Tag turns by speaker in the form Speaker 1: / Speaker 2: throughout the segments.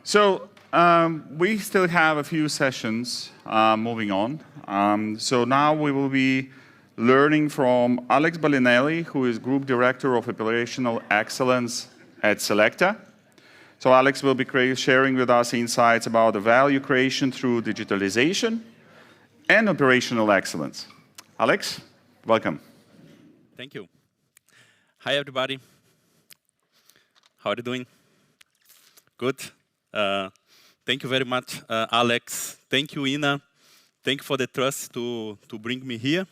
Speaker 1: We still have a few sessions moving on. So now we will be learning from Alex Balinelli, who is Group Director of Operational Excellence at Selecta. So Alex will be sharing with us insights about the value creation through digitalization and operational excellence. Alex, welcome.
Speaker 2: Thank you. Hi, everybody. How are you doing? Good. Thank you very much, Alex. Thank you, Ina. Thank you for the trust to bring me here.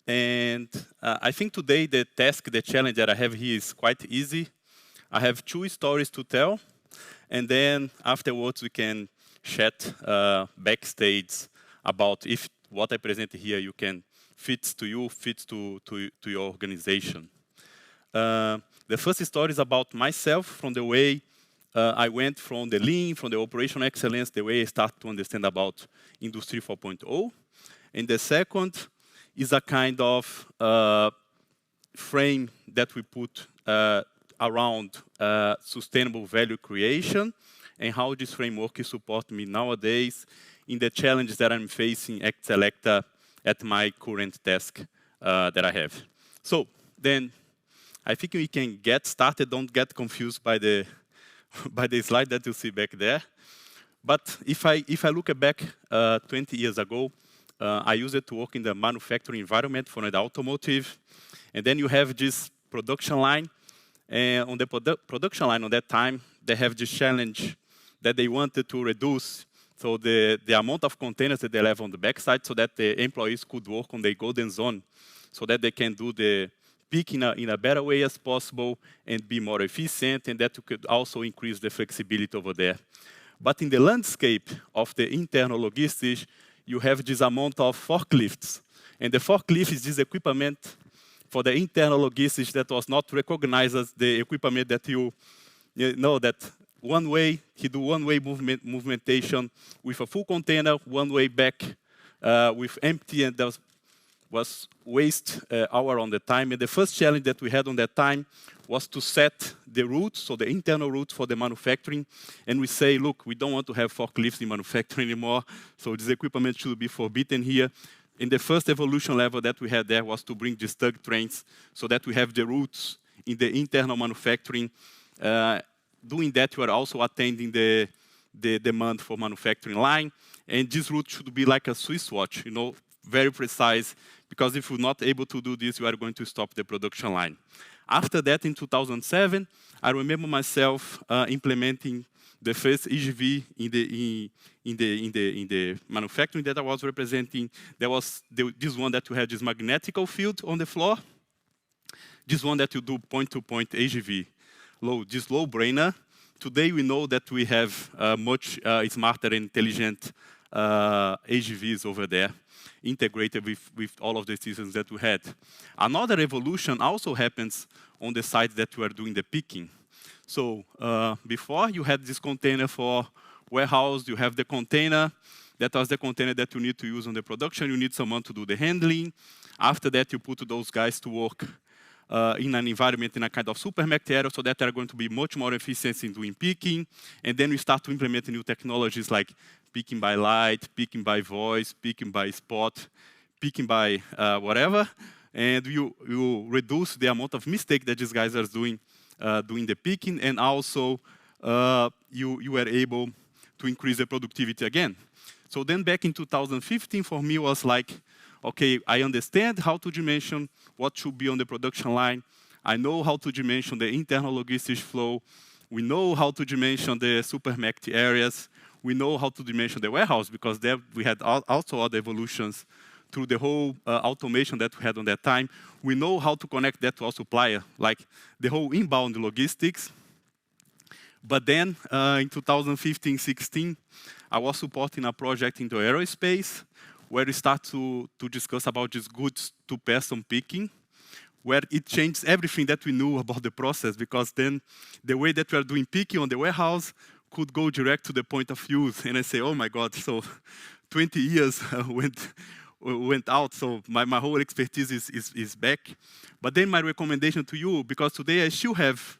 Speaker 2: And I think today the task, the challenge that I have here is quite easy. I have two stories to tell, and then afterwards we can chat backstage about if what I present here you can fits to you, fits to your organization. The first story is about myself, from the way I went from the lean, from the operational excellence, the way I start to understand about Industry 4.0. And the second is a kind of frame that we put around sustainable value creation and how this framework is supporting me nowadays in the challenges that I'm facing at Selecta at my current task that I have. So then I think we can get started. Don't get confused by the slide that you see back there. But if I look back 20 years ago, I used it to work in the manufacturing environment for the automotive. And then you have this production line. And on the production line at that time, they have this challenge that they wanted to reduce. So the amount of containers that they have on the backside so that the employees could work on the golden zone so that they can do the pick in a better way as possible and be more efficient, and that could also increase the flexibility over there. But in the landscape of the internal logistics, you have this amount of forklifts. And the forklift is this equipment for the internal logistics that was not recognized as the equipment that you know that one way, he do one-way movementation with a full container, one way back with empty, and there was waste hour on the time. And the first challenge that we had on that time was to set the routes, so the internal routes for the manufacturing. And we say, look, we don't want to have forklifts in manufacturing anymore, so this equipment should be forbidden here. And the first evolution level that we had there was to bring these tug trains so that we have the routes in the internal manufacturing. Doing that, we are also attending the demand for manufacturing line. And this route should be like a Swiss watch, you know, very precise, because if we're not able to do this, we are going to stop the production line. After that, in 2007, I remember myself implementing the first EGV in the manufacturing that I was representing. There was this one that you had this magnetical field on the floor. This one that you do point-to-point AGV. This low brainer. Today we know that we have much smarter and intelligent AGVs over there, integrated with all of the systems that we had. Another evolution also happens on the side that we are doing the picking. So before you had this container for warehouse, you have the container. That was the container that you need to use on the production. You need someone to do the handling. After that, you put those guys to work in an environment in a kind of supermarket area so that they're going to be much more efficient in doing picking. And then we start to implement new technologies like picking by light, picking by voice, picking by spot, picking by whatever. And you reduce the amount of mistake that these guys are doing the picking, and also you were able to increase the productivity again. So then back in 2015, for me was like, okay, I understand how to dimension what should be on the production line. I know how to dimension the internal logistics flow. We know how to dimension the supermarket areas. We know how to dimension the warehouse, because there we had also other evolutions through the whole automation that we had on that time. We know how to connect that to our supplier, like the whole inbound logistics. But then in 2015-16, I was supporting a project into aerospace where we start to discuss about this goods-to-person picking, where it changed everything that we knew about the process, because then the way that we are doing picking on the warehouse could go direct to the point of use. And I say, oh my God, so 20 years went out, so my whole expertise is back. But then my recommendation to you, because today I still have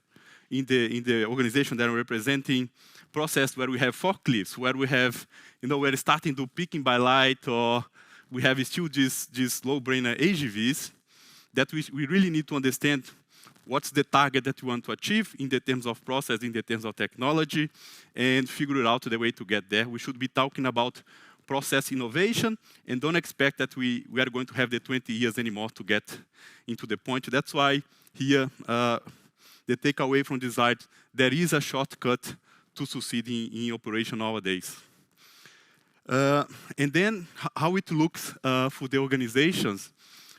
Speaker 2: in the organization that I'm representing process where we have forklifts, where we have, we're starting to picking by light, or we have still these low-brain AGVs, that we really need to understand what's the target that we want to achieve in the terms of process, in the terms of technology, and figure out the way to get there. We should be talking about process innovation, and don't expect that we are going to have the 20 years anymore to get into the point. That's why here, the takeaway from this slide, there is a shortcut to succeed in operation nowadays. And then how it looks for the organizations,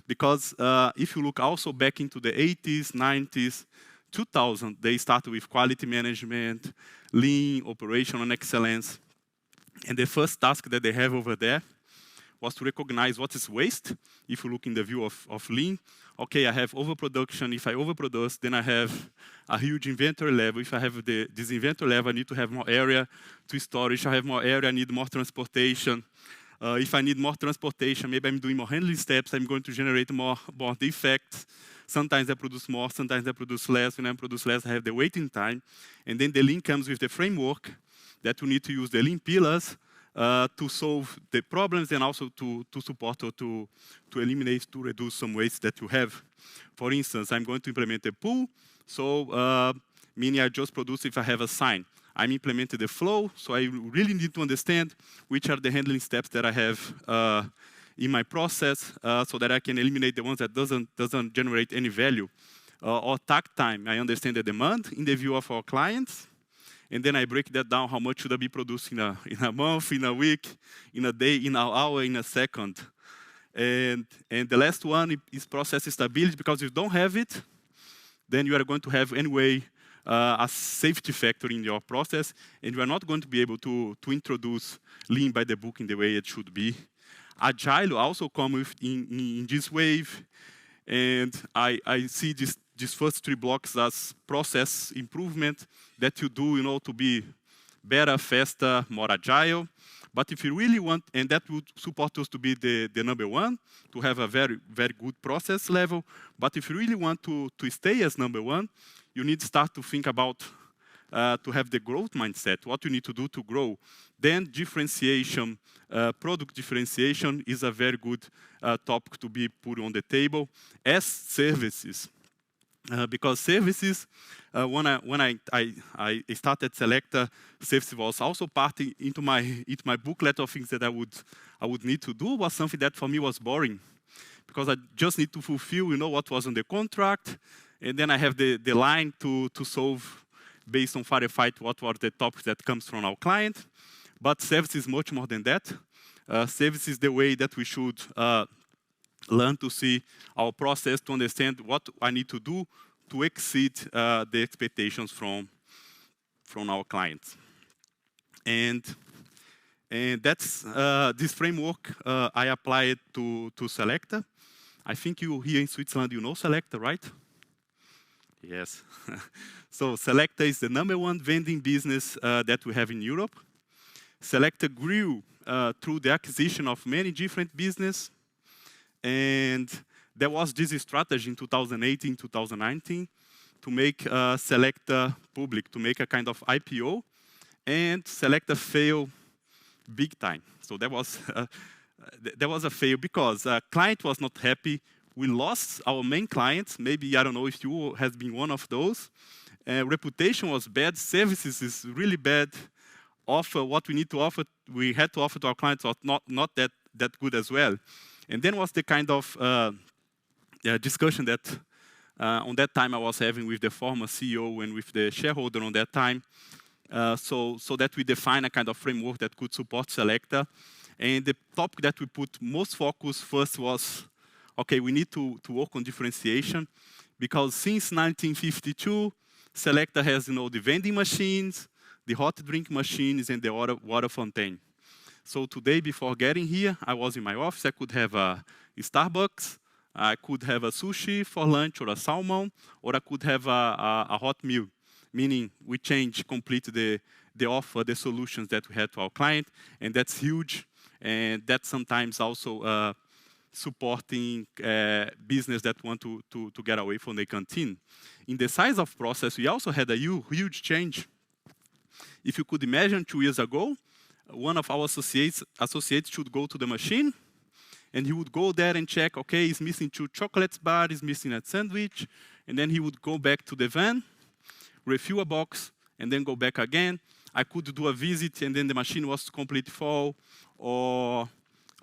Speaker 2: because if you look also back into the 80s, 90s, 2000, they started with quality management, lean, operational excellence. And the first task that they have over there was to recognize what is waste. If you look in the view of lean, okay, I have overproduction. If I overproduce, then I have a huge inventory level. If I have this inventory level, I need to have more area to storage. If I have more area, I need more transportation. If I need more transportation, maybe I'm doing more handling steps. I'm going to generate more defects. Sometimes I produce more, sometimes I produce less. When I produce less, I have the waiting time. And then the lean comes with the framework that we need to use the lean pillars to solve the problems and also to support or to eliminate, to reduce some waste that you have. For instance, I'm going to implement a pool, so meaning I just produce if I have a sign. I'm implementing the flow, so I really need to understand which are the handling steps that I have in my process, so that I can eliminate the ones that doesn't generate any value. Or takt time, I understand the demand in the view of our clients, and then I break that down, how much should I be producing in a month, in a week, in a day, in an hour, in a second. And the last one is process stability, because if you don't have it, then you are going to have anyway a safety factor in your process, and you are not going to be able to introduce lean by the book in the way it should be. Agile also comes in this wave, and I see these first three blocks as process improvement that you do, to be better, faster, more agile. But if you really want, and that would support us to be the number one, to have a very, very good process level. But if you really want to stay as number one, you need to start to think about to have the growth mindset, what you need to do to grow. Then differentiation, product differentiation is a very good topic to be put on the table, as services. Because services, when I started Selecta, services was also part into my booklet of things that I would need to do, was something that for me was boring. Because I just need to fulfill, what was on the contract, and then I have the line to solve based on firefight what were the topics that comes from our client. But service is much more than that. Service is the way that we should learn to see our process, to understand what I need to do to exceed the expectations from our clients. And that's this framework I applied to Selecta. I think you here in Switzerland, you know Selecta, right? Yes. So Selecta is the #1 vending business that we have in Europe. Selecta grew through the acquisition of many different businesses. And there was this strategy in 2018, 2019 to make Selecta public, to make a kind of IPO. And Selecta failed big time. So there was a fail because a client was not happy. We lost our main clients. Maybe, I don't know if you has been one of those. Reputation was bad. Services is really bad. Offer, what we need to offer, we had to offer to our clients was not that good as well. And then was the kind of discussion that on that time I was having with the former CEO and with the shareholder on that time, so that we define a kind of framework that could support Selecta. And the topic that we put most focus first was, okay, we need to work on differentiation, because since 1952, Selecta has, the vending machines, the hot drink machines, and the water fountain. So today, before getting here, I was in my office. I could have a Starbucks, I could have a sushi for lunch or a salmon, or I could have a hot meal, meaning we change completely the offer, the solutions that we had to our client, and that's huge. And that's sometimes also supporting business that want to get away from the canteen. In the size of process, we also had a huge change. If you could imagine 2 years ago, one of our associates should go to the machine, and he would go there and check, okay, he's missing 2 chocolate bars, he's missing a sandwich, and then he would go back to the van, refill a box, and then go back again. I could do a visit, and then the machine was completely full, or,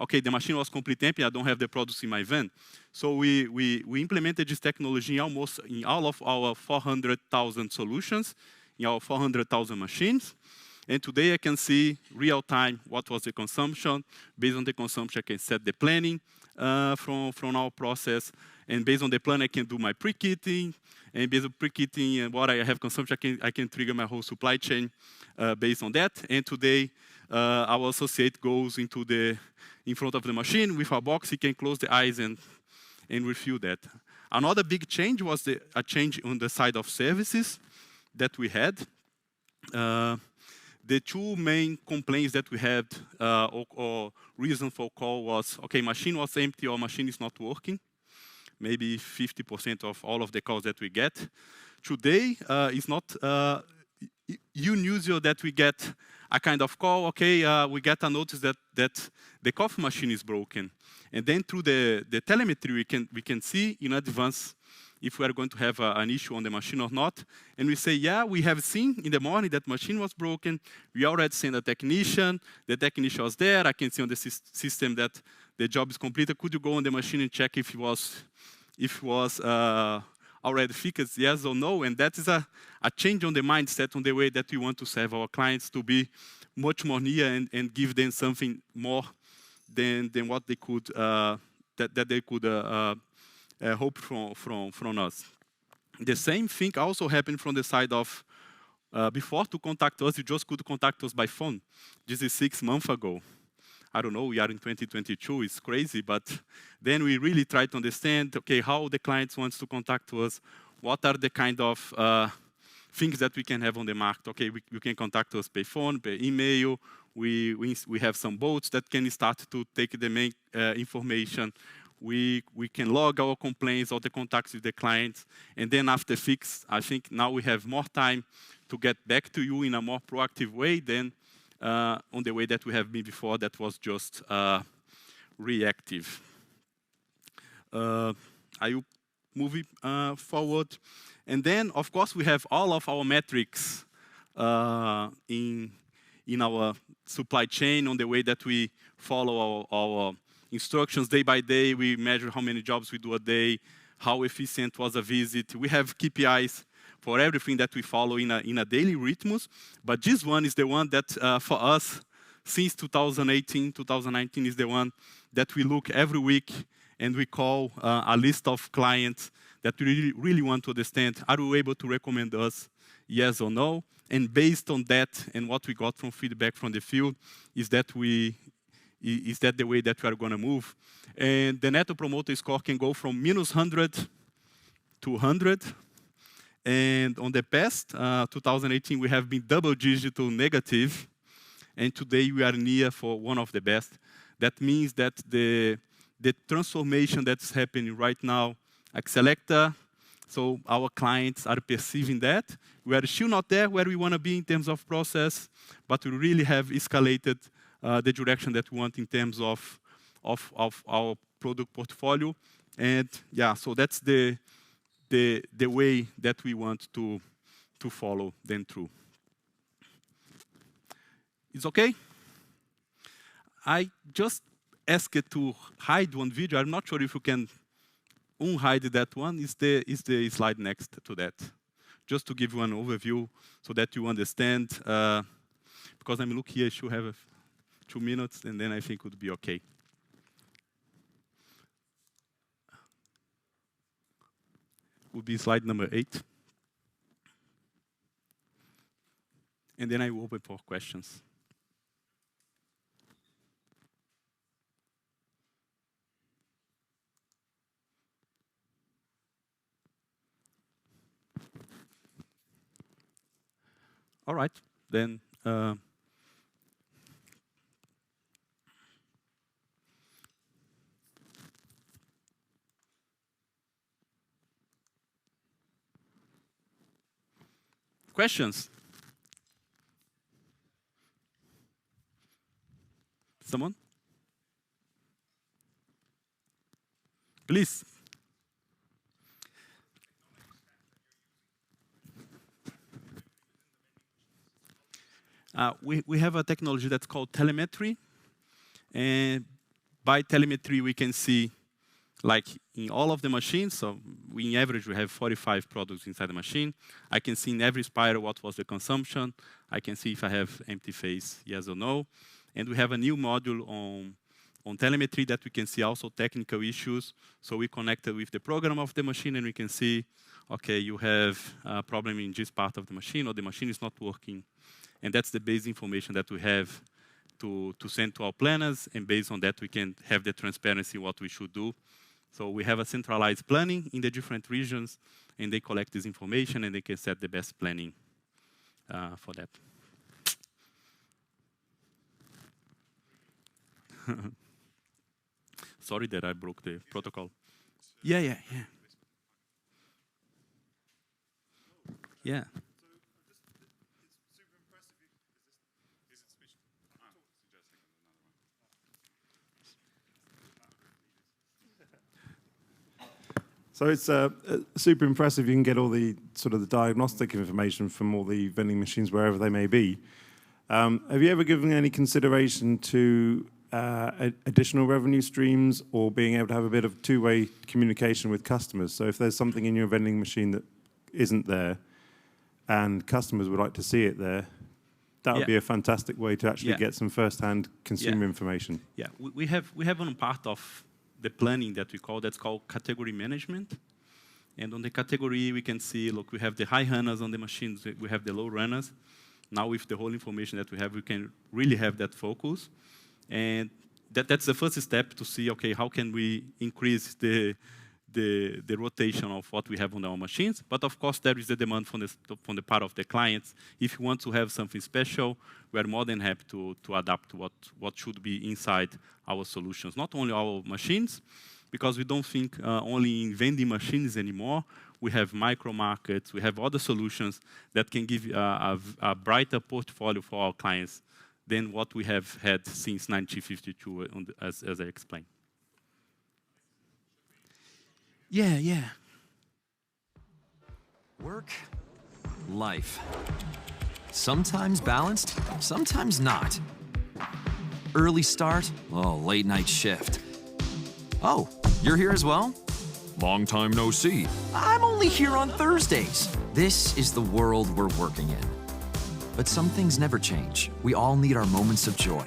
Speaker 2: okay, the machine was completely empty, I don't have the products in my van. So we implemented this technology almost in all of our 400,000 solutions, in our 400,000 machines. And today I can see real time what was the consumption. Based on the consumption, I can set the planning from our process. And based on the plan, I can do my pre-kitting. And based on pre-kitting and what I have consumption, I can trigger my whole supply chain based on that. And today, our associate goes in front of the machine with a box. He can close the eyes and refill that. Another big change was a change on the side of services that we had. The 2 main complaints that we had or reason for call was, okay, machine was empty or machine is not working. Maybe 50% of all of the calls that we get. Today, it's not unusual that we get a kind of call, okay, we get a notice that the coffee machine is broken. And then through the telemetry, we can see in advance if we are going to have an issue on the machine or not. And we say, yeah, we have seen in the morning that machine was broken. We already sent a technician. The technician was there. I can see on the system that the job is completed. Could you go on the machine and check if it was already fixed, yes or no? And that is a change on the mindset, on the way that we want to serve our clients, to be much more near and give them something more than what they could that they could hope from us. The same thing also happened from the side of before. To contact us, you just could contact us by phone. This is 6 months ago. I don't know, we are in 2022, it's crazy, but then we really try to understand, okay, how the clients wants to contact us, what are the kind of things that we can have on the market. Okay, you can contact us by phone, by email. We have some bots that can start to take the main information. We can log our complaints or the contacts with the clients. And then after fix, I think now we have more time to get back to you in a more proactive way than on the way that we have been before, that was just reactive. I will move forward. And then, of course, we have all of our metrics in our supply chain, on the way that we follow our instructions day by day. We measure how many jobs we do a day, how efficient was a visit. We have KPIs for everything that we follow in a daily rhythms. But this one is the one that, for us, since 2018, 2019, is the one that we look every week, and we call a list of clients that we really want to understand. Are you able to recommend us, yes or no? And based on that and what we got from feedback from the field, is that the way that we are going to move? And the Net Promoter Score can go from -100 to 100. And on the past, 2018, we have been double-digit negative, and today we are near for one of the best. That means that the transformation that's happening right now, Accelecta, so our clients are perceiving that. We are still not there where we want to be in terms of process, but we really have escalated the direction that we want in terms of our product portfolio. And yeah, so that's the way that we want to follow them through. It's okay? I just asked to hide one video. I'm not sure if you can unhide that one. Is the slide next to that? Just to give you an overview so that you understand. Because I'm looking here, I should have 2 minutes, and then I think it would be okay. Would be slide number 8. And then I will open for questions. All right, then. Questions? Someone? Please. We have a technology that's called telemetry. And by telemetry, we can see, like in all of the machines, so in average, we have 45 products inside the machine. I can see in every spiral what was the consumption. I can see if I have empty phase, yes or no. And we have a new module on telemetry that we can see also technical issues. So we connected with the program of the machine, and we can see, okay, you have a problem in this part of the machine, or the machine is not working. And that's the base information that we have to send to our planners, and based on that, we can have the transparency what we should do. So we have a centralized planning in the different regions, and they collect this information, and they can set the best planning for that. Sorry that I broke the protocol. Yeah. Yeah.
Speaker 3: So it's super impressive. You can get all the sort of the diagnostic information from all the vending machines wherever they may be. Have you ever given any consideration to additional revenue streams or being able to have a bit of two-way communication with customers? So if there's something in your vending machine that isn't there and customers would like to see it there, that would be a fantastic way to actually get some first-hand consumer information.
Speaker 2: Yeah, we have one part of the planning that we call, that's called category management. And on the category, we can see, look, we have the high runners on the machines, we have the low runners. Now with the whole information that we have, we can really have that focus. And that's the first step to see, okay, how can we increase the rotation of what we have on our machines. But of course, there is the demand from the part of the clients. If you want to have something special, we are more than happy to adapt to what should be inside our solutions. Not only our machines, because we don't think only in vending machines anymore. We have micro markets, we have other solutions that can give a brighter portfolio for our clients than what we have had since 1952, as I explained. Yeah.
Speaker 4: Work, life. Sometimes balanced, sometimes not. Early start, late night shift. Oh, you're here as well? Long time no see. I'm only here on Thursdays. This is the world we're working in. But some things never change. We all need our moments of joy.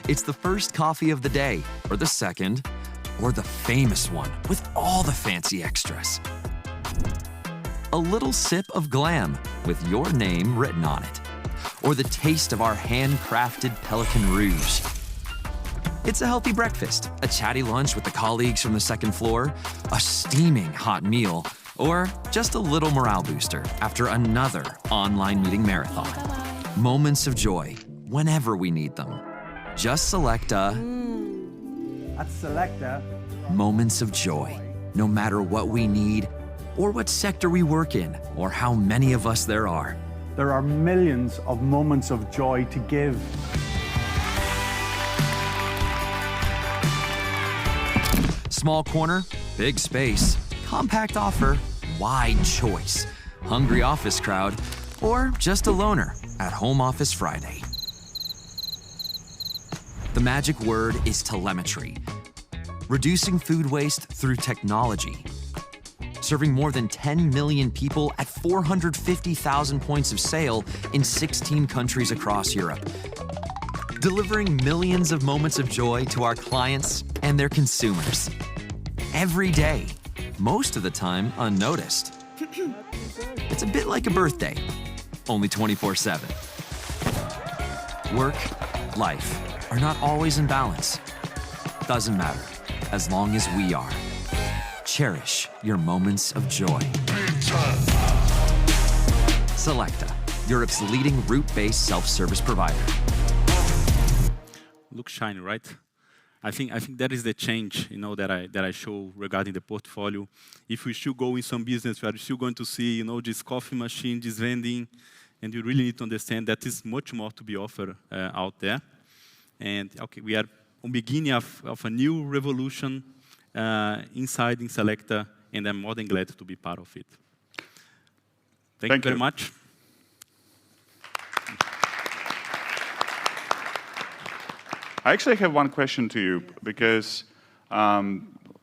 Speaker 4: It's the first coffee of the day, or the second, or the famous one with all the fancy extras. A little sip of glam with your name written on it. Or the taste of our handcrafted Pelican Rouge. It's a healthy breakfast, a chatty lunch with the colleagues from the second floor, a steaming hot meal, or just a little morale booster after another online meeting marathon. Moments of joy, whenever we need them. Just select a...
Speaker 5: At Selecta.
Speaker 4: Moments of joy, no matter what we need, or what sector we work in, or how many of us there are.
Speaker 5: There are millions of moments of joy to give.
Speaker 4: Small corner, big space, compact offer, wide choice, hungry office crowd, or just a loner at Home Office Friday. The magic word is telemetry. Reducing food waste through technology. Serving more than 10 million people at 450,000 points of sale in 16 countries across Europe. Delivering millions of moments of joy to our clients and their consumers. Every day, most of the time unnoticed. It's a bit like a birthday, only 24/7. Work, life are not always in balance. Doesn't matter, as long as we are. Cherish your moments of joy. Selecta, Europe's leading route-based self-service provider.
Speaker 2: Looks shiny, right? I think that is the change, that I show regarding the portfolio. If we should go in some business, we are still going to see, this coffee machine, this vending, and you really need to understand that is much more to be offered out there. And okay, we are on beginning of a new revolution inside in Selecta, and I'm more than glad to be part of it. Thank you very much.
Speaker 1: I actually have one question to you, because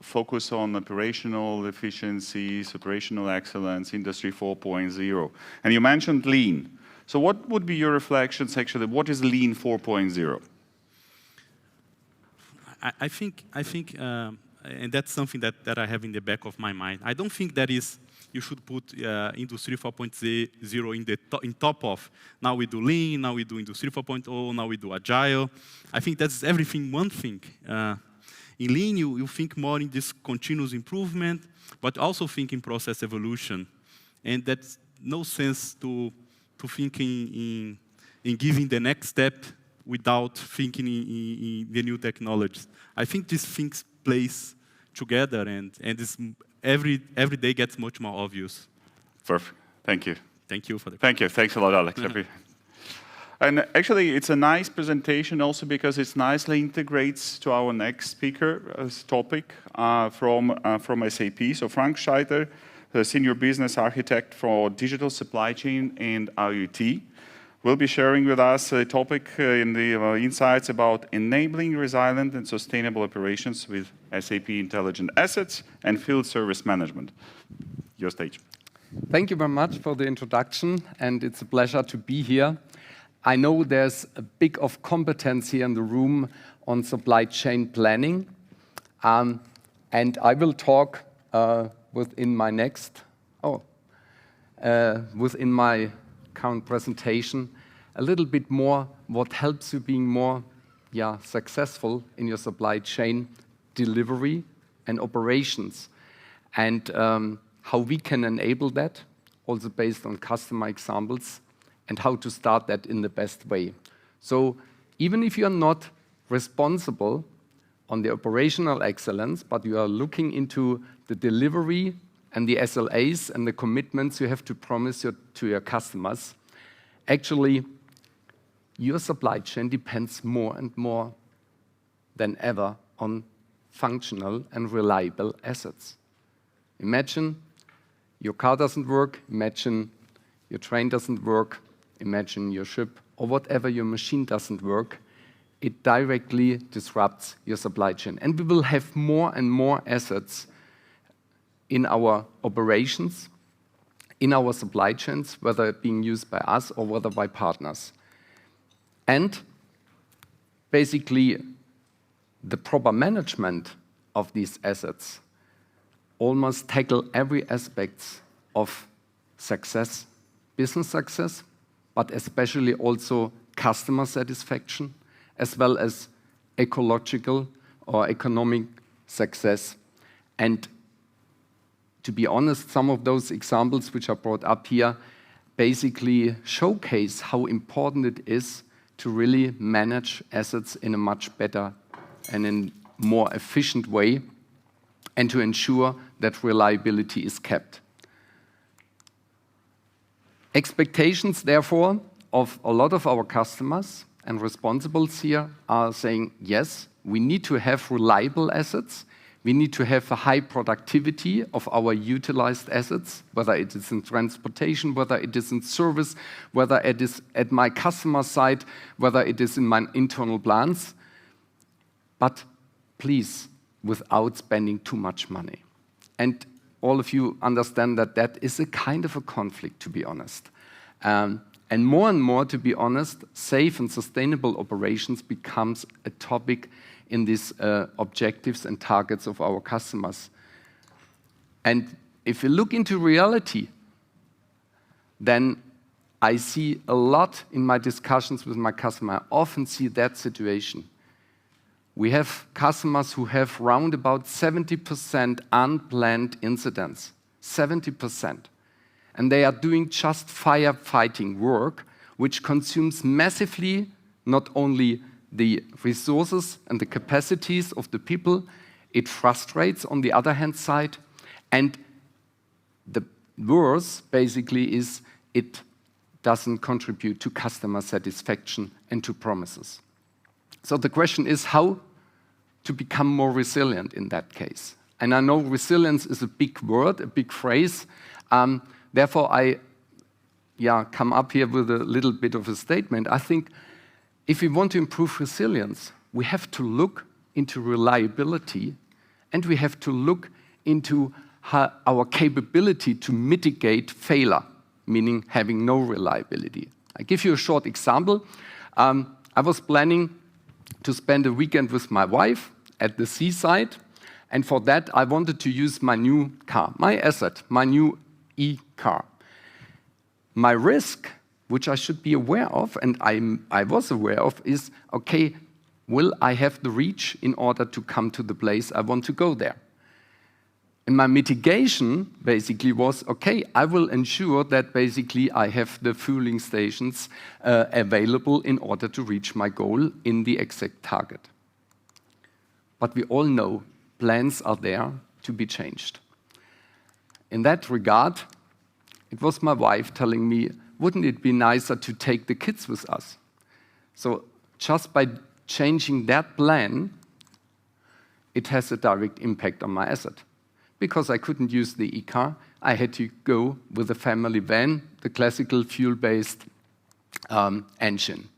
Speaker 1: focus on operational efficiencies, operational excellence, Industry 4.0. And you mentioned lean. So what would be your reflections, actually? What is lean 4.0?
Speaker 2: I think, and that's something that I have in the back of my mind. I don't think that is, you should put Industry 4.0 in top of, now we do lean, now we do Industry 4.0, now we do agile. I think that's everything one thing. In lean, you think more in this continuous improvement, but also think in process evolution. And that's no sense to thinking in giving the next step without thinking in the new technologies. I think these things place together, and this every day gets much more obvious.
Speaker 1: Perfect. Thank you.
Speaker 2: Thank you for the
Speaker 1: Thank you. Thanks a lot, Alex. And actually, it's a nice presentation also because it nicely integrates to our next speaker's topic from SAP. So Frank Scheiter, the Senior Business Architect for Digital Supply Chain and IoT, will be sharing with us a topic in the insights about enabling resilient and sustainable operations with SAP Intelligent Assets and Field Service Management. Your stage.
Speaker 6: Thank you very much for the introduction, and it's a pleasure to be here. I know there's a big of competence here in the room on supply chain planning, and I will talk within my current presentation a little bit more what helps you being more successful in your supply chain delivery and operations, and how we can enable that, also based on customer examples, and how to start that in the best way. So even if you're not responsible on the operational excellence, but you are looking into the delivery and the SLAs and the commitments you have to promise to your customers, actually, your supply chain depends more and more than ever on functional and reliable assets. Imagine your car doesn't work, imagine your train doesn't work, imagine your ship, or whatever your machine doesn't work, it directly disrupts your supply chain. And we will have more and more assets in our operations, in our supply chains, whether being used by us or whether by partners. And basically, the proper management of these assets almost tackle every aspect of success, business success, but especially also customer satisfaction, as well as ecological or economic success. And to be honest, some of those examples which are brought up here basically showcase how important it is to really manage assets in a much better and in more efficient way, and to ensure that reliability is kept. Expectations, therefore, of a lot of our customers and responsibles here are saying, yes, we need to have reliable assets. We need to have a high productivity of our utilized assets, whether it is in transportation, whether it is in service, whether it is at my customer side, whether it is in my internal plants. But please, without spending too much money. And all of you understand that that is a kind of a conflict, to be honest. And more, to be honest, safe and sustainable operations becomes a topic in these objectives and targets of our customers. And if you look into reality, then I see a lot in my discussions with my customer. I often see that situation. We have customers who have round about 70% unplanned incidents, 70%. And they are doing just firefighting work, which consumes massively not only the resources and the capacities of the people, it frustrates on the other hand side, and the worse basically is it doesn't contribute to customer satisfaction and to promises. So the question is how to become more resilient in that case. And I know resilience is a big word, a big phrase. Therefore, I come up here with a little bit of a statement. I think if we want to improve resilience, we have to look into reliability, and we have to look into our capability to mitigate failure, meaning having no reliability. I give you a short example. I was planning to spend a weekend with my wife at the seaside, and for that I wanted to use my new car, my asset, my new e-car. My risk, which I should be aware of, and I was aware of, is, okay, will I have the reach in order to come to the place I want to go there? And my mitigation basically was, okay, I will ensure that basically I have the fueling stations available in order to reach my goal in the exact target. But we all know plans are there to be changed. In that regard, it was my wife telling me, wouldn't it be nicer to take the kids with us? So just by changing that plan, it has a direct impact on my asset. Because I couldn't use the e-car, I had to go with a family van, the classical fuel-based engine.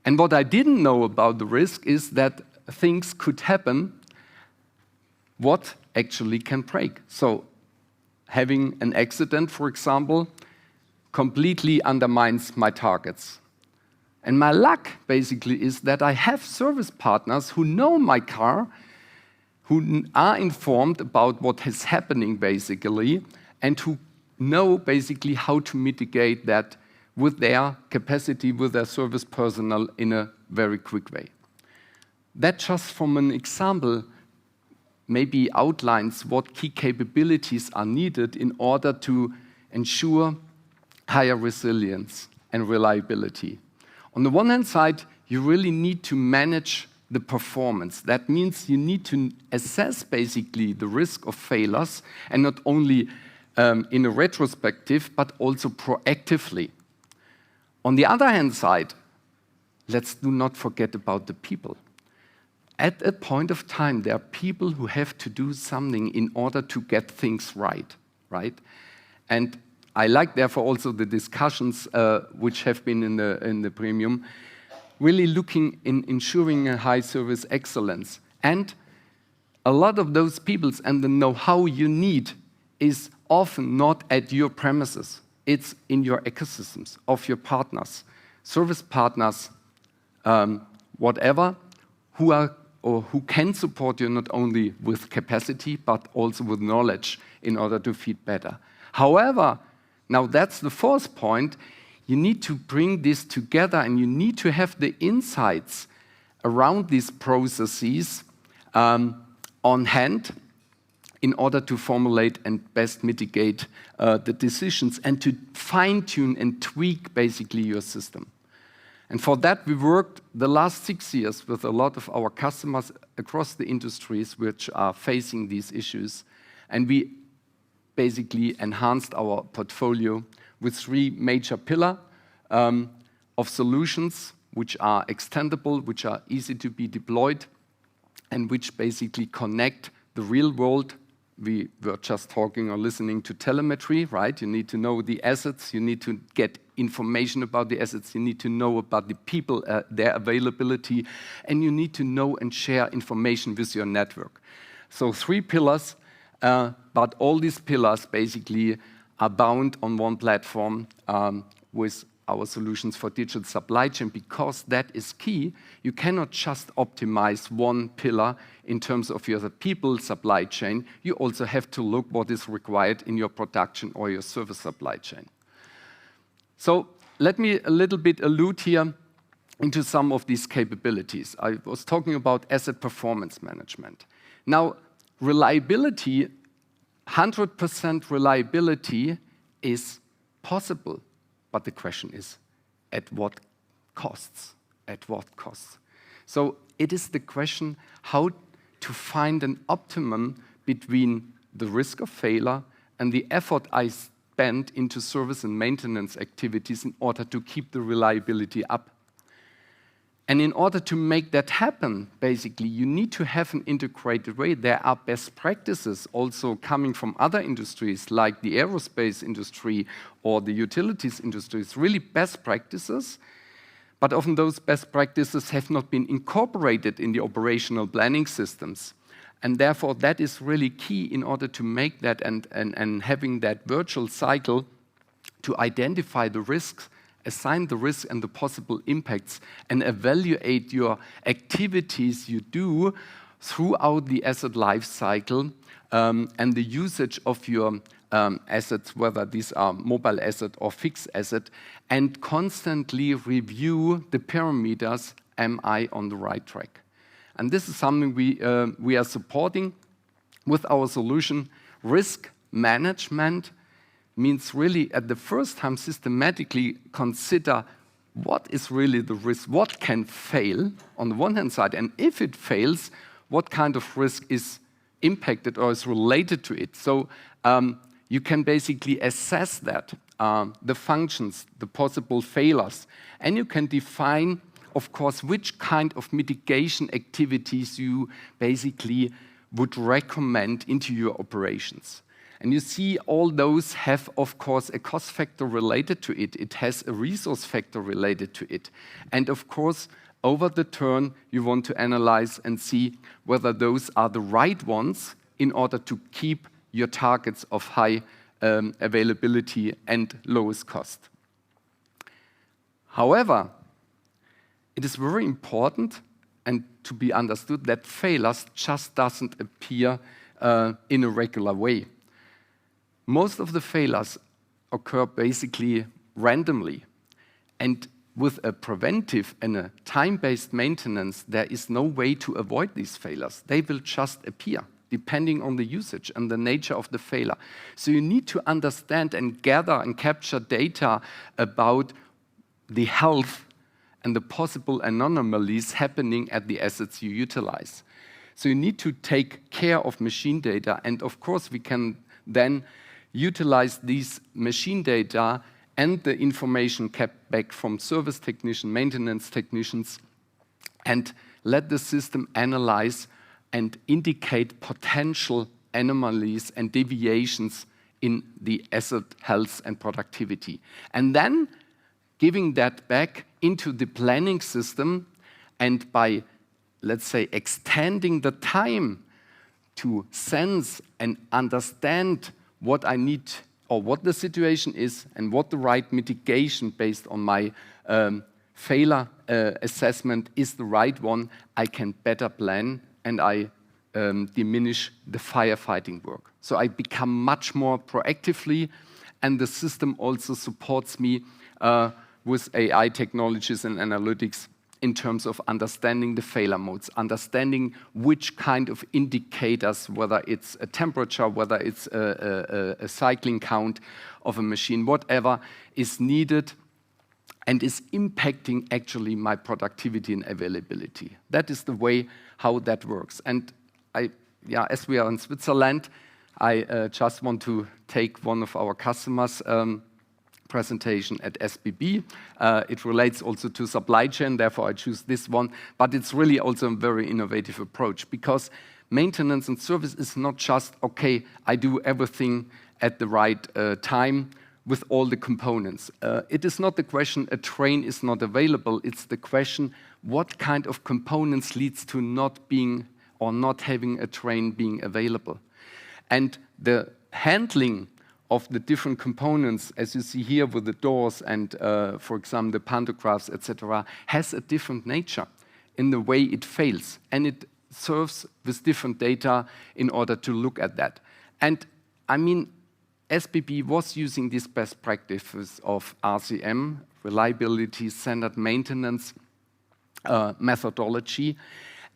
Speaker 6: And what I didn't know about the risk is that things could happen what actually can break. So having an accident, for example, completely undermines my targets. And my luck basically is that I have service partners who know my car, who are informed about what is happening basically, and who know basically how to mitigate that with their capacity, with their service personnel in a very quick way. That just from an example maybe outlines what key capabilities are needed in order to ensure higher resilience and reliability. On the one hand side, you really need to manage the performance. That means you need to assess basically the risk of failures, and not only in a retrospective, but also proactively. On the other hand side, let's do not forget about the people. At a point of time, there are people who have to do something in order to get things right? And I like, therefore, also the discussions which have been in the premium, really looking in ensuring a high service excellence. And a lot of those people and the know-how you need is often not at your premises. It's in your ecosystems of your partners, service partners, whatever, who are or who can support you not only with capacity, but also with knowledge in order to feed better. However, now that's the fourth point, you need to bring this together and you need to have the insights around these processes on hand in order to formulate and best mitigate the decisions and to fine-tune and tweak basically your system. And for that, we worked the last 6 years with a lot of our customers across the industries which are facing these issues. And we basically enhanced our portfolio with 3 major pillars of solutions which are extendable, which are easy to be deployed, and which basically connect the real world. We were just talking or listening to telemetry, right? You need to know the assets, you need to get information about the assets, you need to know about the people, their availability, and you need to know and share information with your network. So 3 pillars, but all these pillars basically are bound on one platform with our solutions for digital supply chain, because that is key. You cannot just optimize one pillar in terms of your people supply chain. You also have to look what is required in your production or your service supply chain. So let me a little bit allude here into some of these capabilities. I was talking about asset performance management. Now, reliability, 100% reliability is possible. But the question is, at what costs? At what costs? So it is the question how to find an optimum between the risk of failure and the effort I spend into service and maintenance activities in order to keep the reliability up. And in order to make that happen, basically, you need to have an integrated way. There are best practices also coming from other industries, like the aerospace industry or the utilities industry. It's really best practices, but often those best practices have not been incorporated in the operational planning systems. And therefore, that is really key in order to make that and having that virtual cycle to identify the risks, assign the risks and the possible impacts, and evaluate your activities you do throughout the asset life cycle and the usage of your assets, whether these are mobile asset or fixed asset, and constantly review the parameters, am I on the right track? And this is something we are supporting with our solution. Risk management means really at the first time systematically consider what is really the risk, what can fail on the one hand side, and if it fails, what kind of risk is impacted or is related to it. So you can basically assess that, the functions, the possible failures, and you can define, of course, which kind of mitigation activities you basically would recommend into your operations. And you see all those have, of course, a cost factor related to it. It has a resource factor related to it. And of course, over the turn, you want to analyze and see whether those are the right ones in order to keep your targets of high availability and lowest cost. However, it is very important and to be understood that failures just doesn't appear in a regular way. Most of the failures occur basically randomly. And with a preventive and a time-based maintenance, there is no way to avoid these failures. They will just appear, depending on the usage and the nature of the failure. So you need to understand and gather and capture data about the health and the possible anomalies happening at the assets you utilize. So you need to take care of machine data, and of course we can then utilize these machine data and the information kept back from service technicians, maintenance technicians, and let the system analyze and indicate potential anomalies and deviations in the asset health and productivity. And then giving that back into the planning system, and by, let's say, extending the time to sense and understand what I need or what the situation is and what the right mitigation based on my failure assessment is the right one, I can better plan and I diminish the firefighting work. So I become much more proactively, and the system also supports me with AI technologies and analytics in terms of understanding the failure modes, understanding which kind of indicators, whether it's a temperature, whether it's a cycling count of a machine, whatever is needed and is impacting actually my productivity and availability. That is the way how that works. And as we are in Switzerland, I just want to take one of our customers' presentation at SBB. It relates also to supply chain, therefore I choose this one, but it's really also a very innovative approach, because maintenance and service is not just, okay, I do everything at the right time with all the components. It is not the question a train is not available, it's the question what kind of components leads to not being or not having a train being available. And the handling of the different components, as you see here with the doors and, for example, the pantographs, etc., has a different nature in the way it fails. And it serves with different data in order to look at that. And I mean, SBB was using these best practices of RCM, reliability, standard maintenance methodology.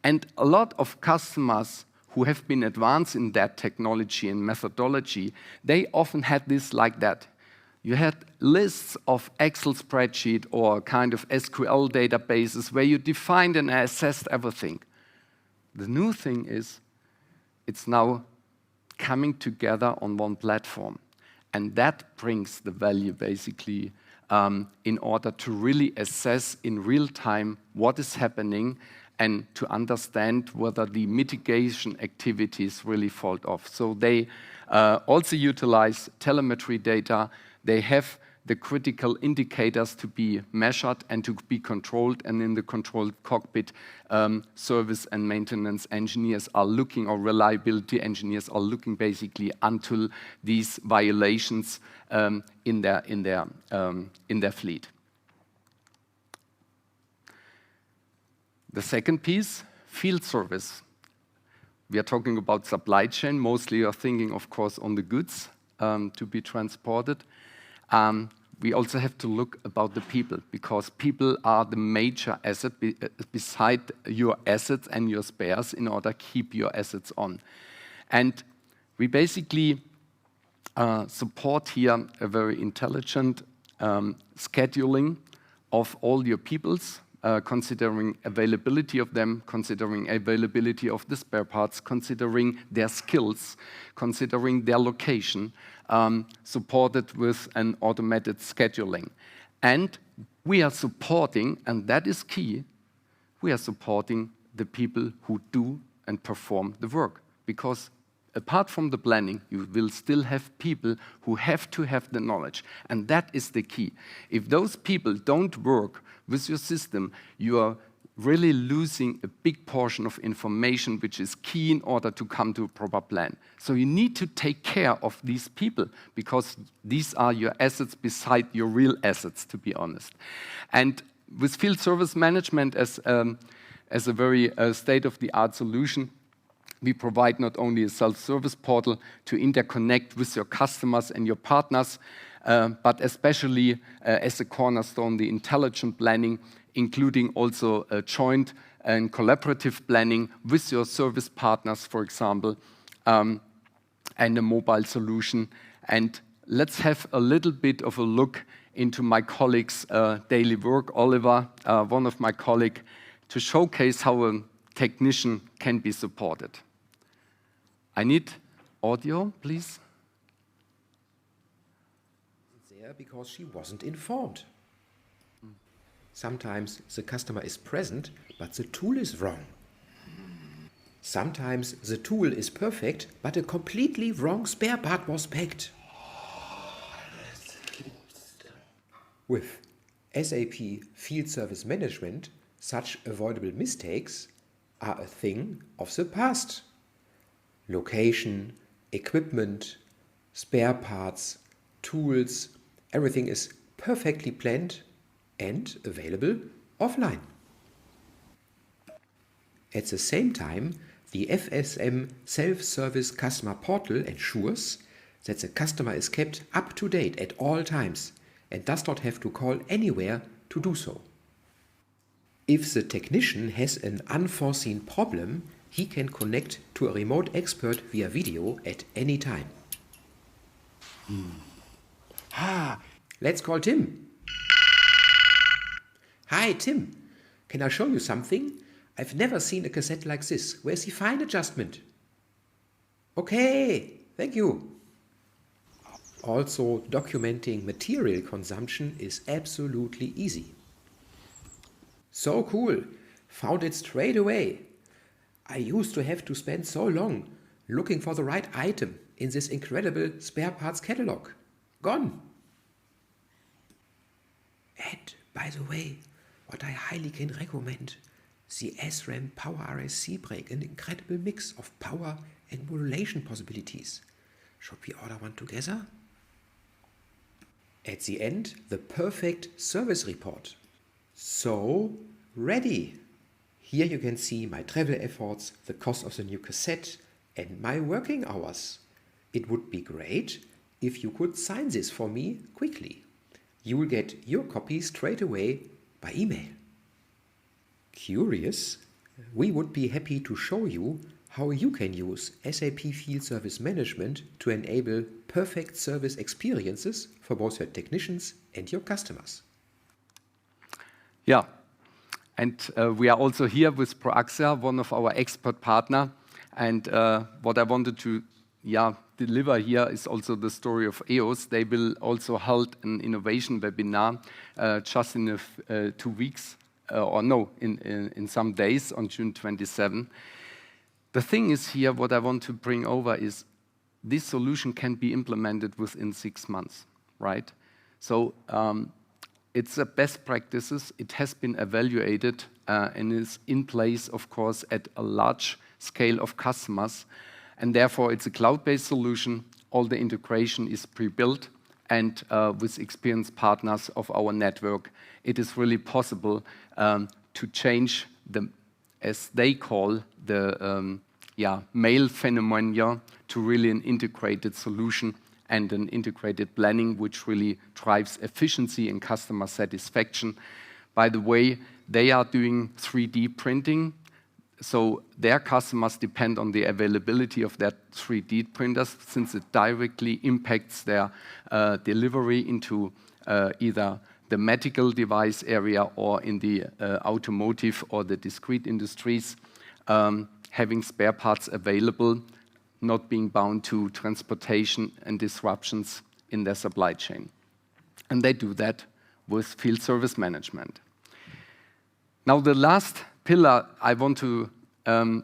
Speaker 6: And a lot of customers who have been advanced in that technology and methodology, they often had this like that. You had lists of Excel spreadsheet or kind of SQL databases where you defined and assessed everything. The new thing is, it's now coming together on one platform. And that brings the value basically in order to really assess in real time what is happening and to understand whether the mitigation activities really fall off. So they also utilize telemetry data. They have the critical indicators to be measured and to be controlled, and in the controlled cockpit, service and maintenance engineers are looking, or reliability engineers are looking basically until these violations in their fleet. The second piece, field service. We are talking about supply chain. Mostly you're thinking, of course, on the goods to be transported. We also have to look about the people, because people are the major asset beside your assets and your spares in order to keep your assets on. And we basically support here a very intelligent scheduling of all your peoples, considering availability of them, considering availability of the spare parts, considering their skills, considering their location, supported with an automated scheduling. And we are supporting, and that is key, we are supporting the people who do and perform the work. Because apart from the planning, you will still have people who have to have the knowledge. And that is the key. If those people don't work with your system, you are really losing a big portion of information which is key in order to come to a proper plan. So you need to take care of these people, because these are your assets beside your real assets, to be honest. And with field service management as a very state-of-the-art solution, we provide not only a self-service portal to interconnect with your customers and your partners, but especially as a cornerstone, the intelligent planning, including also a joint and collaborative planning with your service partners, for example, and a mobile solution. And let's have a little bit of a look into my colleague's daily work, Oliver, one of my colleagues, to showcase how a technician can be supported. I need audio, please.
Speaker 7: There because she wasn't informed. Sometimes the customer is present, but the tool is wrong. Sometimes the tool is perfect, but a completely wrong spare part was packed. With SAP Field Service Management, such avoidable mistakes are a thing of the past. Location, equipment, spare parts, tools, everything is perfectly planned and available offline. At the same time, the FSM Self-Service Customer Portal ensures that the customer is kept up to date at all times and does not have to call anywhere to do so. If the technician has an unforeseen problem, he can connect to a remote expert via video at any time. Let's call Tim. Hi, Tim. Can I show you something? I've never seen a cassette like this. Where's the fine adjustment? Okay, thank you. Also, documenting material consumption is absolutely easy. So cool. Found it straight away. I used to have to spend so long looking for the right item in this incredible spare parts catalog. Gone. And, by the way, what I highly can recommend, the SRAM Power RSC brake, an incredible mix of power and modulation possibilities. Should we order one together? At the end, the perfect service report. So, ready. Here you can see my travel efforts, the cost of the new cassette, and my working hours. It would be great if you could sign this for me quickly. You will get your copy straight away by email. Curious? We would be happy to show you how you can use SAP Field Service Management to enable perfect service experiences for both your technicians and your customers.
Speaker 6: Yeah, and we are also here with Proaxia, one of our expert partners. And what I wanted to deliver here is also the story of EOS. They will also hold an innovation webinar just in 2 weeks, in some days on June 27. The thing is here, what I want to bring over is this solution can be implemented within 6 months, right? So it's a best practices. It has been evaluated and is in place, of course, at a large scale of customers. And therefore, it's a cloud-based solution. All the integration is pre-built. And with experienced partners of our network, it is really possible to change the, as they call, the mail phenomena to really an integrated solution and an integrated planning, which really drives efficiency and customer satisfaction. By the way, they are doing 3D printing, so their customers depend on the availability of that 3D printers, since it directly impacts their delivery into either the medical device area or in the automotive or the discrete industries, having spare parts available, not being bound to transportation and disruptions in their supply chain. And they do that with field service management. Now, the last pillar I want to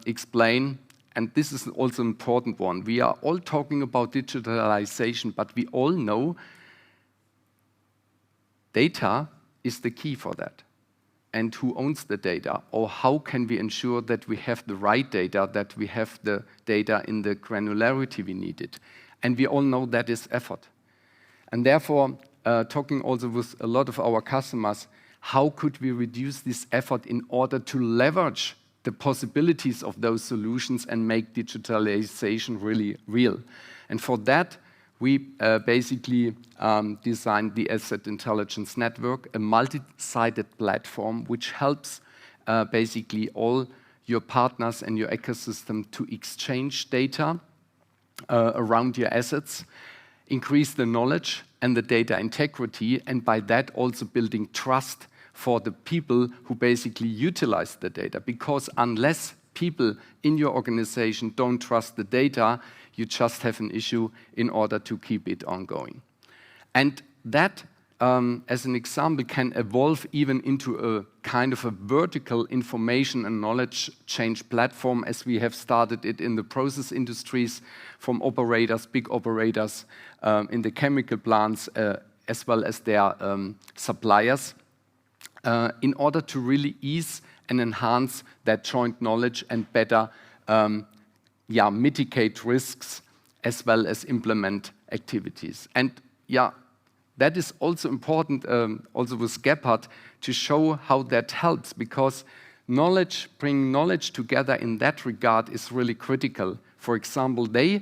Speaker 6: explain, and this is also an important one. We are all talking about digitalization, but we all know data is the key for that. And who owns the data? Or how can we ensure that we have the right data, that we have the data in the granularity we needed? And we all know that is effort. And therefore, talking also with a lot of our customers, how could we reduce this effort in order to leverage the possibilities of those solutions and make digitalization really real? And for that, we basically designed the Asset Intelligence Network, a multi-sided platform which helps basically all your partners and your ecosystem to exchange data around your assets, increase the knowledge and the data integrity, and by that also building trust for the people who basically utilize the data. Because unless people in your organization don't trust the data, you just have an issue in order to keep it ongoing. And that, as an example, can evolve even into a kind of a vertical information and knowledge change platform, as we have started it in the process industries, from operators, big operators in the chemical plants, as well as their suppliers, in order to really ease and enhance that joint knowledge and better mitigate risks as well as implement activities. And that is also important, also with Gebhardt, to show how that helps, because bringing knowledge together in that regard is really critical. For example, they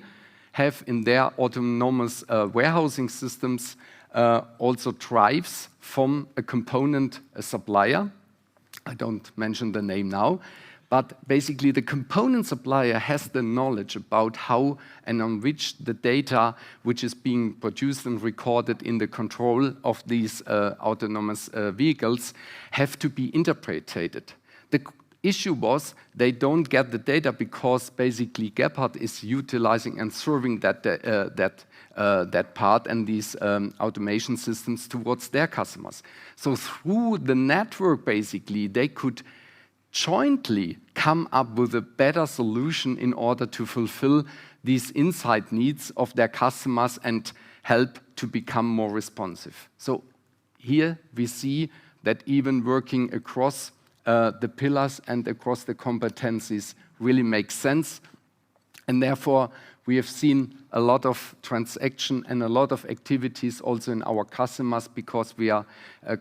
Speaker 6: have in their autonomous warehousing systems also drives from a component supplier. I don't mention the name now, but basically the component supplier has the knowledge about how and on which the data which is being produced and recorded in the control of these autonomous vehicles have to be interpreted. The issue was they don't get the data because basically Gebhardt is utilizing and serving that part and these automation systems towards their customers. So through the network, basically, they could jointly come up with a better solution in order to fulfill these insight needs of their customers and help to become more responsive. So here we see that even working across the pillars and across the competencies really makes sense. And therefore, we have seen a lot of transaction and a lot of activities also in our customers, because we are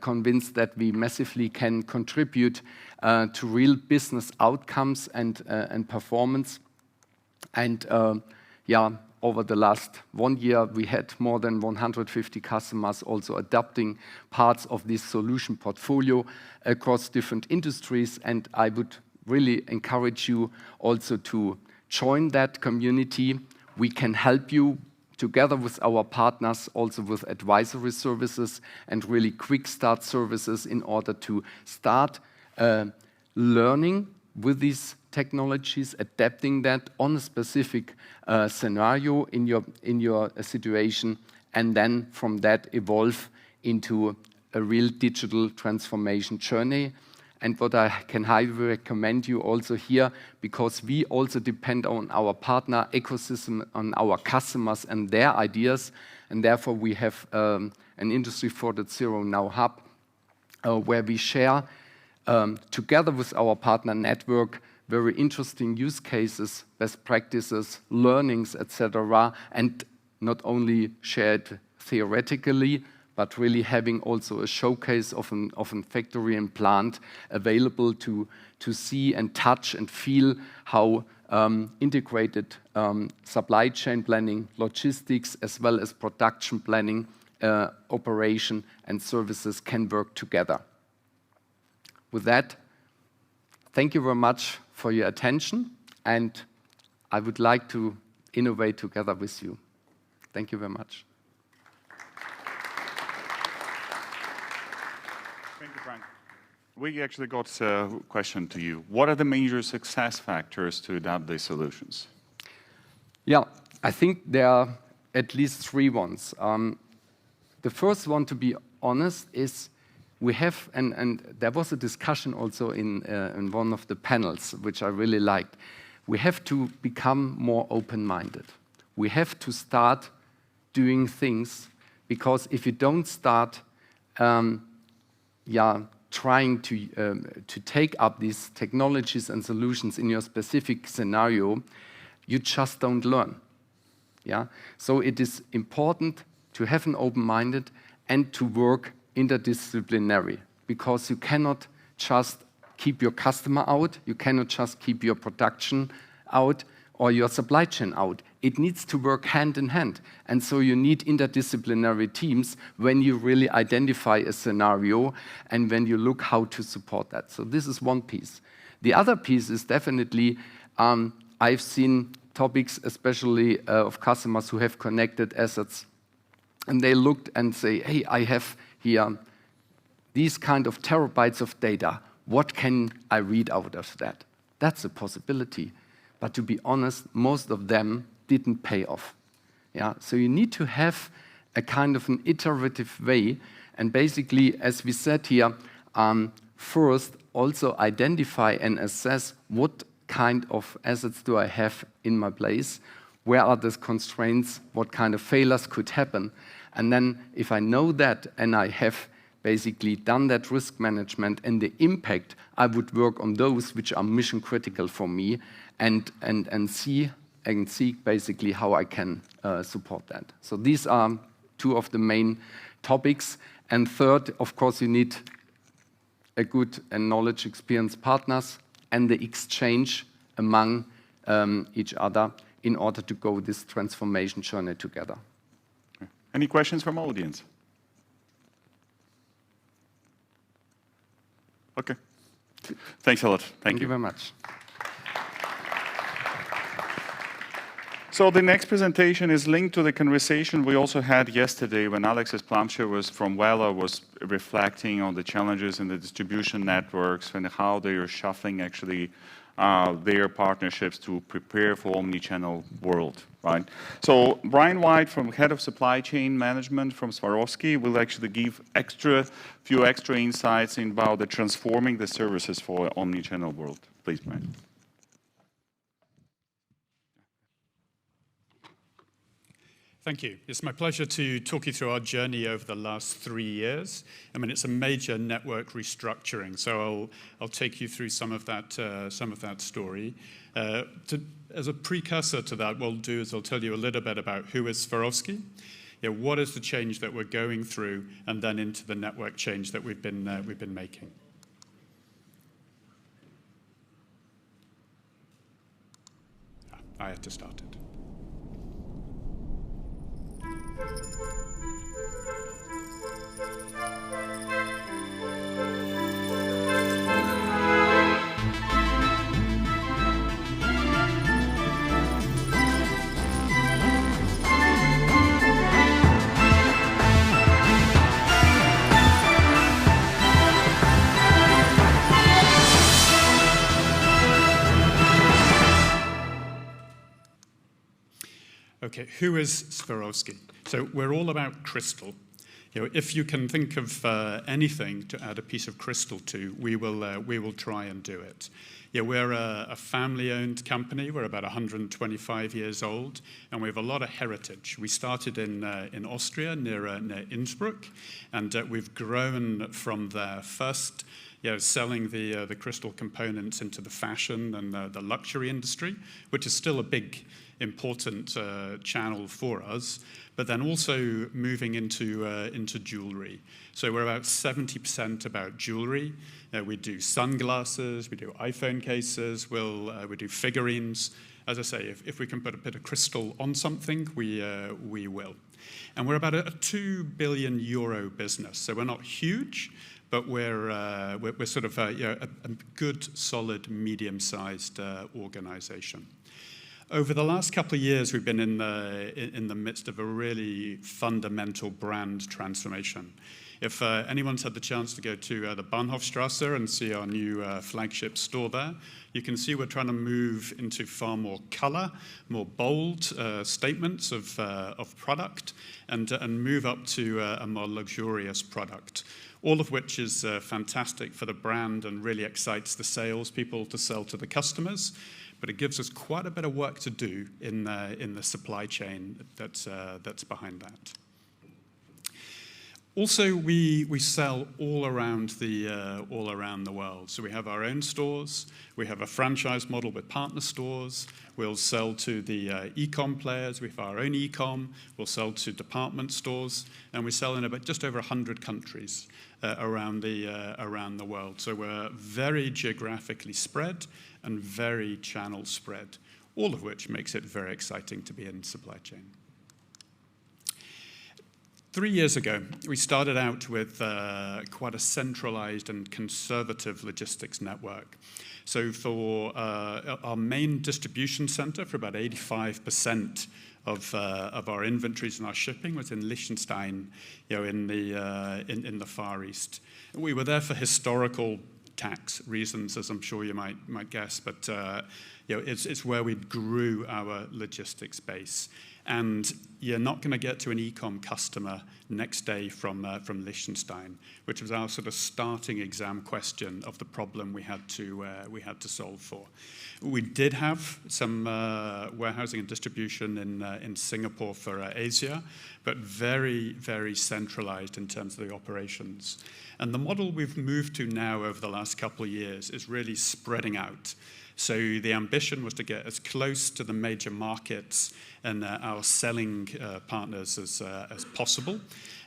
Speaker 6: convinced that we massively can contribute to real business outcomes and performance. And over the last 1 year, we had more than 150 customers also adopting parts of this solution portfolio across different industries. And I would really encourage you also to join that community. We can help you together with our partners, also with advisory services and really quick start services in order to start learning with these technologies, adapting that on a specific scenario in your situation, and then from that evolve into a real digital transformation journey. And what I can highly recommend you also here, because we also depend on our partner ecosystem, on our customers and their ideas, and therefore we have an Industry 4.0 Now Hub, where we share together with our partner network very interesting use cases, best practices, learnings, etc., and not only shared theoretically, but really having also a showcase of an factory and plant available to see and touch and feel how integrated supply chain planning, logistics, as well as production planning, operation and services can work together. With that, thank you very much for your attention, and I would like to innovate together with you. Thank you very much.
Speaker 1: Thank you, Frank. We actually got a question to you. What are the major success factors to adapt these solutions?
Speaker 6: Yeah, I think there are at least 3 ones. The first one, to be honest, is we have, and there was a discussion also in one of the panels, which I really liked. We have to become more open-minded. We have to start doing things, because if you don't start trying to take up these technologies and solutions in your specific scenario, you just don't learn. Yeah? So it is important to have an open-minded and to work interdisciplinary, because you cannot just keep your customer out, you cannot just keep your production out or your supply chain out. It needs to work hand in hand. And so you need interdisciplinary teams when you really identify a scenario and when you look how to support that. So this is one piece. The other piece is definitely, I've seen topics, especially of customers who have connected assets, and they looked and say, hey, I have here these kind of terabytes of data. What can I read out of that? That's a possibility. But to be honest, most of them didn't pay off. Yeah? So you need to have a kind of an iterative way. And basically, as we said here, first also identify and assess what kind of assets do I have in my place, where are the constraints, what kind of failures could happen. And then if I know that and I have basically done that risk management and the impact, I would work on those which are mission critical for me and see basically how I can support that. So these are 2 of the main topics. And third, of course, you need a good and knowledge experienced partners and the exchange among each other in order to go this transformation journey together.
Speaker 1: Any questions from audience? Okay. Thanks a lot. Thank you
Speaker 6: very much.
Speaker 1: So the next presentation is linked to the conversation we also had yesterday when Alexis Plumshire from Wella was reflecting on the challenges in the distribution networks and how they are shuffling actually their partnerships to prepare for omni-channel world, right? So Brian White, from Head of Supply Chain Management from Swarovski, will actually give few extra insights about the transforming the services for omni-channel world. Please, Brian.
Speaker 8: Thank you. It's my pleasure to talk you through our journey over the last 3 years. I mean, it's a major network restructuring, so I'll take you through some of that story. As a precursor to that, what I'll do is I'll tell you a little bit about who is Swarovski, what is the change that we're going through, and then into the network change that we've been making. I had to start it. Okay, who is Swarovski? So we're all about crystal. If you can think of anything to add a piece of crystal to, we will try and do it. We're a family-owned company. We're about 125 years old, and we have a lot of heritage. We started in Austria, near Innsbruck, and we've grown from there. First, selling the crystal components into the fashion and the luxury industry, which is still a big, important channel for us, but then also moving into jewelry. So we're about 70% about jewelry. We do sunglasses, we do iPhone cases, we do figurines. As I say, if we can put a bit of crystal on something, we will. And we're about a 2 billion euro business. So we're not huge, but we're sort of a good, solid, medium-sized organization. Over the last couple of years, we've been in the midst of a really fundamental brand transformation. If anyone's had the chance to go to the Bahnhofstrasse and see our new flagship store there, you can see we're trying to move into far more color, more bold statements of product, and move up to a more luxurious product. All of which is fantastic for the brand and really excites the salespeople to sell to the customers. But it gives us quite a bit of work to do in the supply chain that's behind that. Also, we sell all around the world. So we have our own stores. We have a franchise model with partner stores. We'll sell to the e-com players. We have our own e-com. We'll sell to department stores, and we sell in about just over 100 countries around the world. So we're very geographically spread and very channel spread, all of which makes it very exciting to be in supply chain. 3 years ago, we started out with quite a centralized and conservative logistics network. So for our main distribution center, for about 85% of our inventories and our shipping was in Liechtenstein, in the Far East. We were there for historical tax reasons, as I'm sure you might guess, but it's where we grew our logistics base. And you're not going to get to an e-com customer next day from Liechtenstein, which was our sort of starting exam question of the problem we had to solve for. We did have some warehousing and distribution in Singapore for Asia, but very, very centralized in terms of the operations. And the model we've moved to now over the last couple of years is really spreading out. So the ambition was to get as close to the major markets and our selling partners as possible,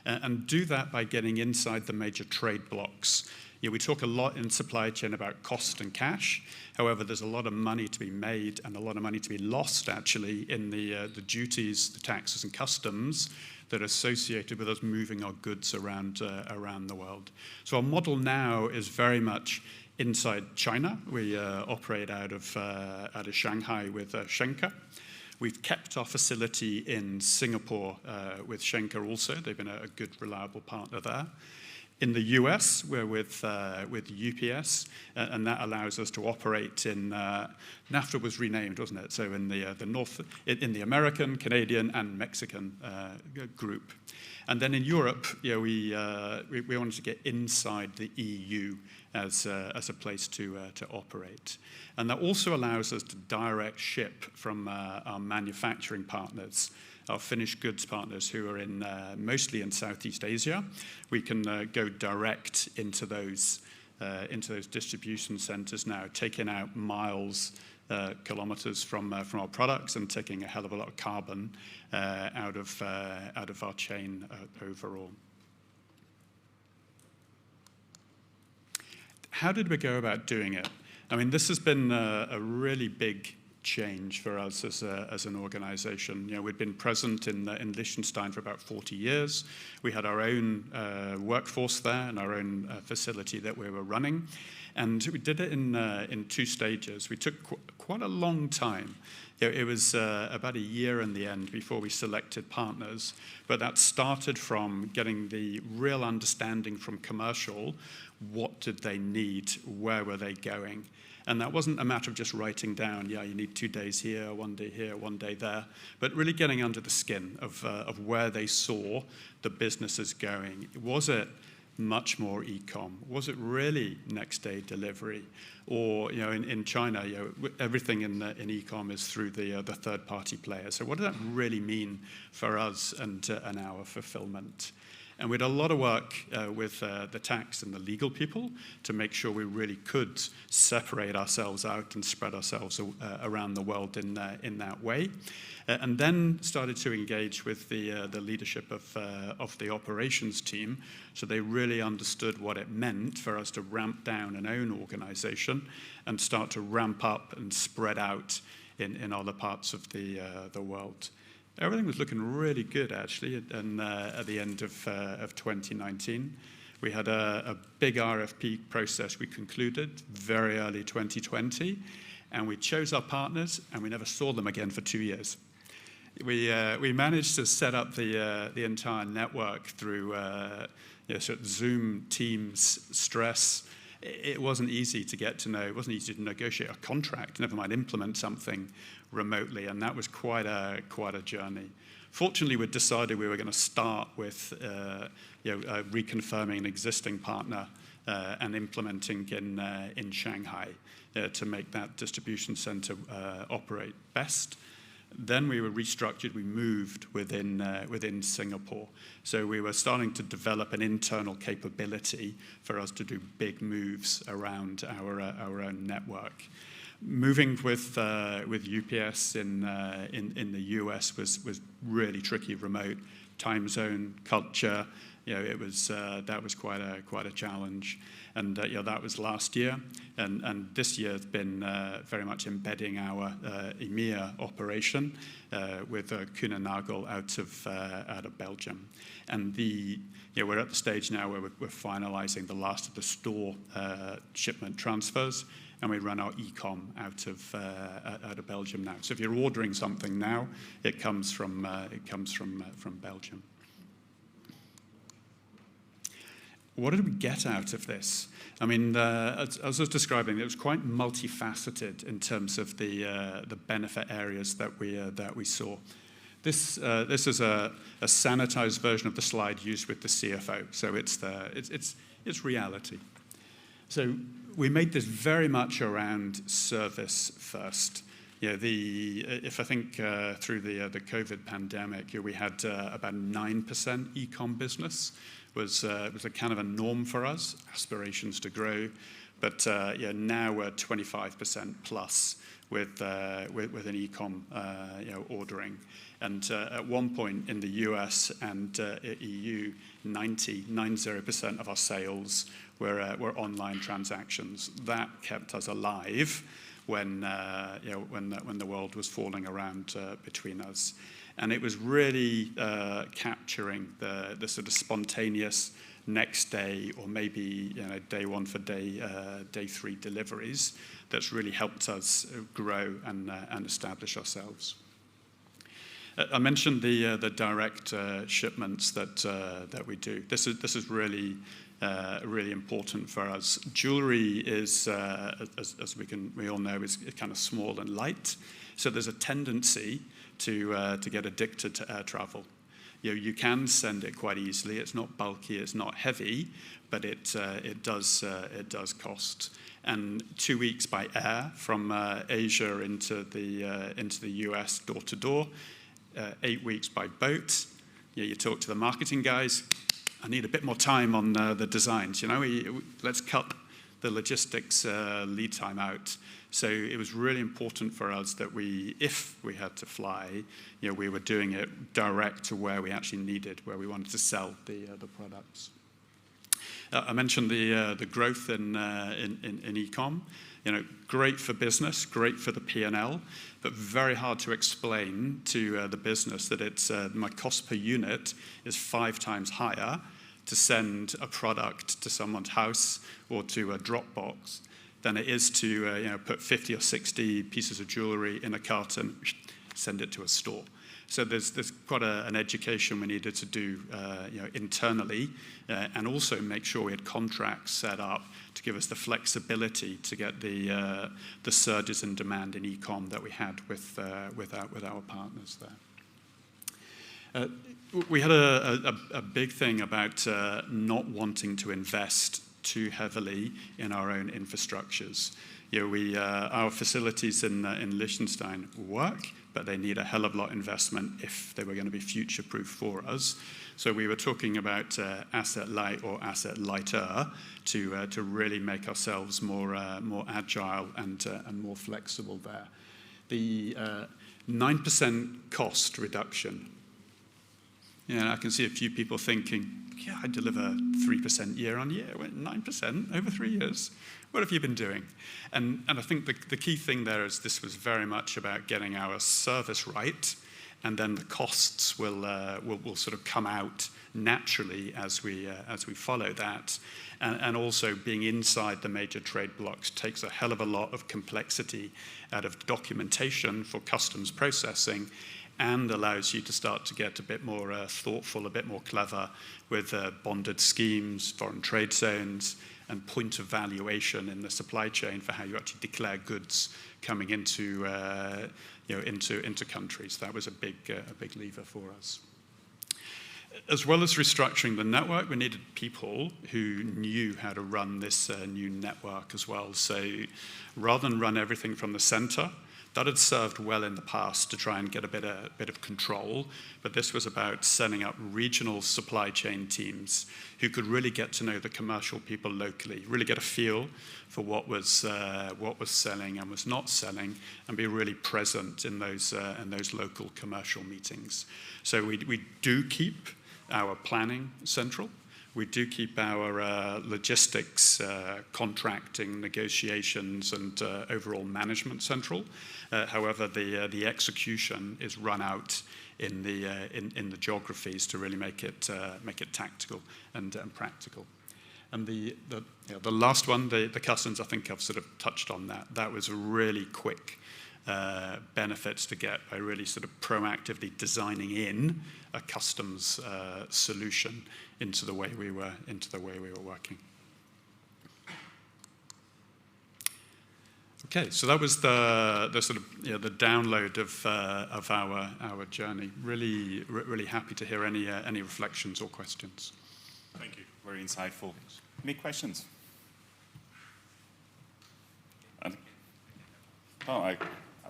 Speaker 8: and do that by getting inside the major trade blocks. We talk a lot in supply chain about cost and cash. However, there's a lot of money to be made and a lot of money to be lost, actually, in the duties, the taxes, and customs that are associated with us moving our goods around the world. So our model now is very much inside China. We operate out of Shanghai with Schenker. We've kept our facility in Singapore with Schenker also. They've been a good, reliable partner there. In the US, we're with UPS, and that allows us to operate in, NAFTA was renamed, wasn't it? So in the North, in the American, Canadian, and Mexican group. And then in Europe, we wanted to get inside the EU as a place to operate. And that also allows us to direct ship from our manufacturing partners, our finished goods partners who are mostly in Southeast Asia. We can go direct into those distribution centers now, taking out miles, kilometers from our products and taking a hell of a lot of carbon out of our chain overall. How did we go about doing it? I mean, this has been a really big change for us as an organization. We'd been present in Liechtenstein for about 40 years. We had our own workforce there and our own facility that we were running. And we did it in 2 stages. We took quite a long time. It was about a year in the end before we selected partners, but that started from getting the real understanding from commercial, what did they need, where were they going? And that wasn't a matter of just writing down, yeah, you need 2 days here, 1 day here, 1 day there, but really getting under the skin of where they saw the businesses going. Was it much more e-com? Was it really next day delivery? Or in China, everything in e-com is through the third-party player. So what does that really mean for us and our fulfillment? And we had a lot of work with the tax and the legal people to make sure we really could separate ourselves out and spread ourselves around the world in that way. And then started to engage with the leadership of the operations team, so they really understood what it meant for us to ramp down an own organization and start to ramp up and spread out in other parts of the world. Everything was looking really good, actually, and at the end of 2019. We had a big RFP process we concluded very early 2020, and we chose our partners, and we never saw them again for 2 years. We managed to set up the entire network through sort of Zoom, Teams, Stress. It wasn't easy to get to know. It wasn't easy to negotiate a contract, never mind implement something remotely, and that was quite a journey. Fortunately, we decided we were going to start with reconfirming an existing partner and implementing in Shanghai to make that distribution center operate best. Then we were restructured. We moved within Singapore. So we were starting to develop an internal capability for us to do big moves around our own network. Moving with UPS in the US was really tricky. Remote time zone culture, it was that was quite a challenge. And that was last year, and this year has been very much embedding our EMEA operation with Kuehne+Nagel out of Belgium. And we're at the stage now where we're finalizing the last of the store shipment transfers, and we run our e-com out of Belgium now. So if you're ordering something now, it comes from Belgium. What did we get out of this? I mean, as I was describing, it was quite multifaceted in terms of the benefit areas that we saw. This is a sanitized version of the slide used with the CFO, so it's reality. So we made this very much around service first. If I think through the COVID pandemic, we had about 9% e-com business. Was a kind of a norm for us, aspirations to grow, but now we're 25% plus with an e-com ordering, and at one point in the US and EU, 90% of our sales were online transactions. That kept us alive when the world was falling around between us. And it was really capturing the sort of spontaneous next day, or maybe day 1 for day 3 deliveries that's really helped us grow and establish ourselves. I mentioned the direct shipments that we do. This is really important for us. Jewelry is, as we all know, is kind of small and light. So there's a tendency to get addicted to air travel. You can send it quite easily. It's not bulky, it's not heavy, but it does cost. And 2 weeks by air from Asia into the US door to door, 8 weeks by boat. You talk to the marketing guys. I need a bit more time on the designs. Let's cut the logistics lead time out. So it was really important for us that if we had to fly, we were doing it direct to where we actually needed, where we wanted to sell the products. I mentioned the growth in e-com. Great for business, great for the P&L, but very hard to explain to the business that my cost per unit is 5 times higher to send a product to someone's house or to a Dropbox than it is to put 50 or 60 pieces of jewelry in a carton, send it to a store. So there's quite an education we needed to do internally, and also make sure we had contracts set up to give us the flexibility to get the surges in demand in e-com that we had with our partners there. We had a big thing about not wanting to invest too heavily in our own infrastructures. Our facilities in Liechtenstein work, but they need a hell of a lot of investment if they were going to be future-proof for us. So we were talking about asset light or asset lighter to really make ourselves more agile and more flexible there. The 9% cost reduction. I can see a few people thinking, yeah, I deliver 3% year on year. Well, 9% over 3 years. What have you been doing? And I think the key thing there is this was very much about getting our service right, and then the costs will sort of come out naturally as we follow that. And also being inside the major trade blocks takes a hell of a lot of complexity out of documentation for customs processing, and allows you to start to get a bit more thoughtful, a bit more clever with bonded schemes, foreign trade zones, and point of valuation in the supply chain for how you actually declare goods coming into countries. That was a big lever for us. As well as restructuring the network, we needed people who knew how to run this new network as well. So rather than run everything from the center, that had served well in the past to try and get a bit of control, but this was about setting up regional supply chain teams who could really get to know the commercial people locally, really get a feel for what was selling and was not selling, and be really present in those local commercial meetings. So we do keep our planning central. We do keep our logistics, contracting, negotiations, and overall management central. However, the execution is run out in the geographies to really make it tactical and practical. And the last one, the customs, I think I've sort of touched on that. That was really quick benefits to get by really sort of proactively designing in a customs solution into the way we were working. Okay, so that was the sort of the download of our journey. Really happy to hear any reflections or questions.
Speaker 1: Thank you. Very insightful. Any questions? I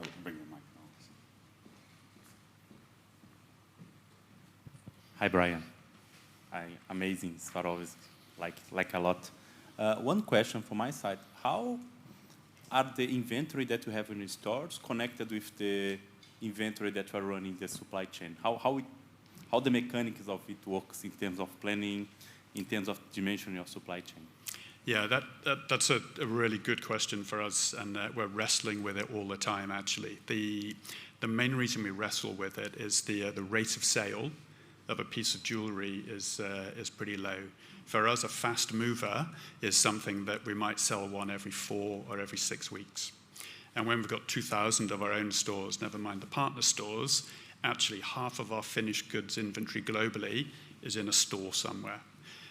Speaker 1: will bring the mic now.
Speaker 9: Hi, Brian. Hi, amazing. Svarov's like a lot. One question from my side: how are the inventory that you have in your stores connected with the inventory that you are running the supply chain? How the mechanics of it works in terms of planning, in terms of dimensioning your supply chain?
Speaker 8: Yeah, that's a really good question for us, and we're wrestling with it all the time, actually. The main reason we wrestle with it is the rate of sale of a piece of jewelry is pretty low. For us, a fast mover is something that we might sell one every 4 or every 6 weeks. And when we've got 2,000 of our own stores, never mind the partner stores, actually half of our finished goods inventory globally is in a store somewhere.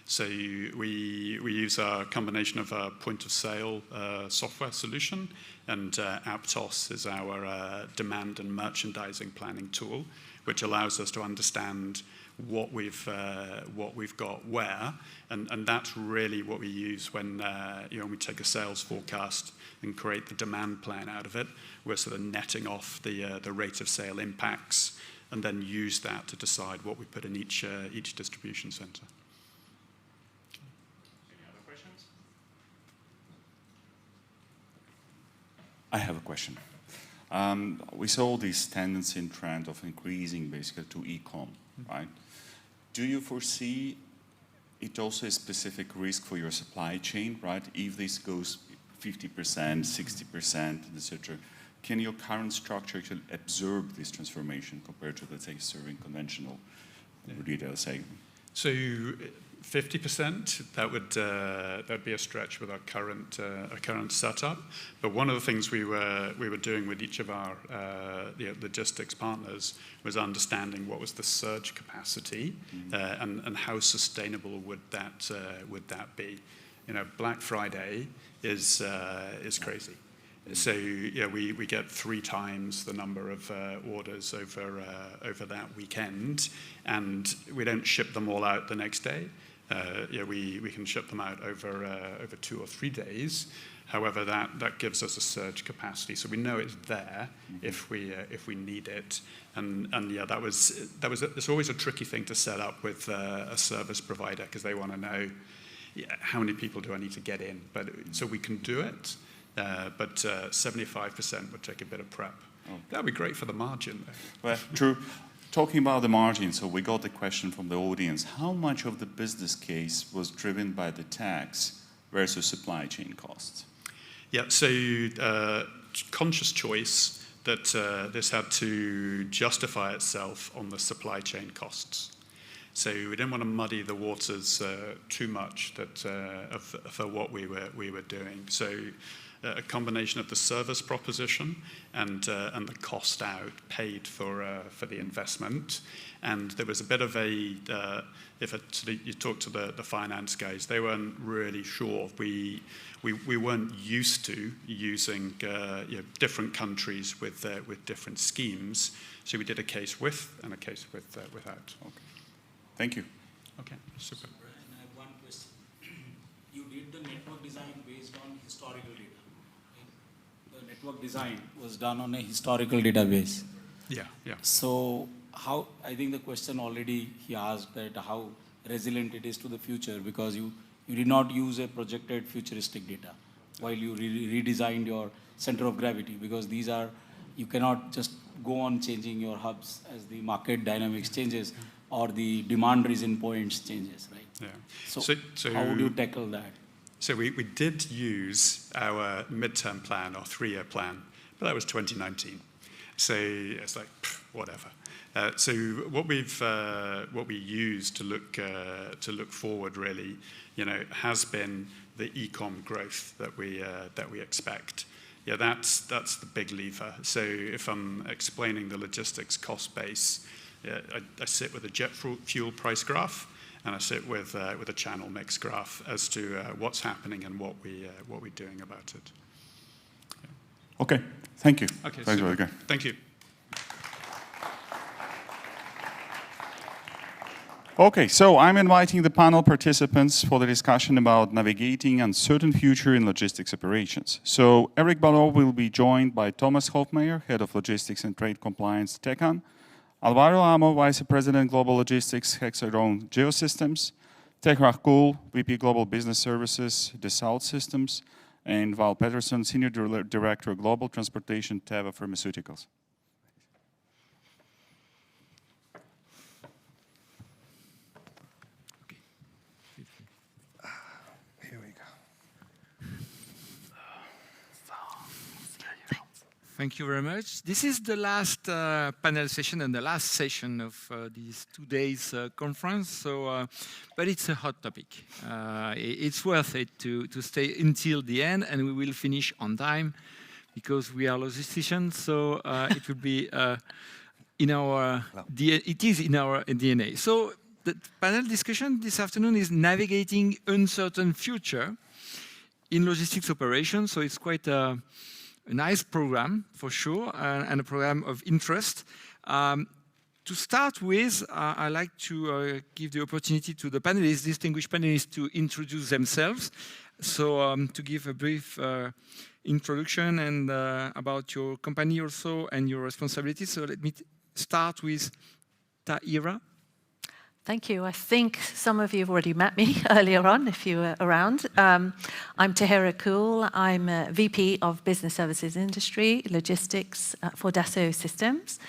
Speaker 8: So we use a combination of a point-of-sale software solution, and Aptos is our demand and merchandising planning tool, which allows us to understand what we've got where, and that's really what we use when we take a sales forecast and create the demand plan out of it. We're sort of netting off the rate of sale impacts, and then use that to decide what we put in each distribution center.
Speaker 1: I have a question. We saw this tendency and trend of increasing basically to e-com, right? Do you foresee it also a specific risk for your supply chain, right? If this goes 50%, 60%, etc., can your current structure actually absorb this transformation compared to, let's say, serving conventional retail segment?
Speaker 8: So 50%, that'd be a stretch with our current setup. But one of the things we were doing with each of our logistics partners was understanding what was the surge capacity and how sustainable would that be. You know, Black Friday is crazy. So yeah, we get 3 times the number of orders over that weekend, and we don't ship them all out the next day. We can ship them out over 2 or 3 days. However, that gives us a surge capacity, so we know it's there if we need it. And yeah, it's always a tricky thing to set up with a service provider, because they want to know how many people do I need to get in. But so we can do it. But 75% would take a bit of prep. Oh. That'd be great for the margin.
Speaker 1: Well, true. Talking about the margin, so we got the question from the audience. How much of the business case was driven by the tax versus supply chain costs?
Speaker 8: Yeah, so conscious choice that this had to justify itself on the supply chain costs. So we didn't want to muddy the waters too much for what we were doing. So a combination of the service proposition and the cost out paid for the investment. And there was a bit of you talk to the finance guys, they weren't really sure. We weren't used to using different countries with different schemes. So we did a case with and a case without.
Speaker 1: Okay. Thank you.
Speaker 8: Okay, super.
Speaker 10: And I have one question. You did the network design based on historical data. The network design was done on a historical database.
Speaker 8: Yeah.
Speaker 10: So how, I think the question already he asked that how resilient it is to the future, because you did not use a projected futuristic data while you redesigned your center of gravity, because you cannot just go on changing your hubs as the market dynamics changes or the demand reason points changes, right?
Speaker 8: Yeah.
Speaker 10: So how would you tackle that?
Speaker 8: So we did use our midterm plan, or 3-year plan, but that was 2019. So it's like, whatever. So what we used to look forward really, has been the e-com growth that we expect. Yeah, that's the big lever. So if I'm explaining the logistics cost base, I sit with a jet fuel price graph, and I sit with a channel mix graph as to what's happening and what we're doing about it. Yeah.
Speaker 1: Okay, thank you.
Speaker 8: Okay,
Speaker 1: Thanks,
Speaker 8: super.
Speaker 1: okay.
Speaker 8: Thank you.
Speaker 1: Okay, so I'm inviting the panel participants for the discussion about navigating uncertain future in logistics operations. So Eric Ballot will be joined by Thomas Hofmeier, Head of Logistics and Trade Compliance, TECAN, Alvaro Amo, Vice President Global Logistics, Hexagon Geosystems, Tehrach Kul, VP Global Business Services, Dassault Systems, and Val Peterson, Senior Director Global Transportation, Teva Pharmaceuticals.
Speaker 11: Thank you very much. This is the last panel session and the last session of these 2 days conference. So, but it's a hot topic. It's worth it to stay until the end, and we will finish on time because we are logisticians. So it will be in our DNA. So the panel discussion this afternoon is navigating uncertain future in logistics operations. So it's quite a nice program, for sure, and a program of interest. To start with, I'd like to give the opportunity to the panelists, distinguished panelists, to introduce themselves. So to give a brief introduction and about your company also and your responsibilities. So let me start with Tahira.
Speaker 12: Thank you. I think some of you have already met me earlier on, if you were around. I'm Tahira Kul. I'm a VP of Business Services Industry, Logistics for Dassault Systems.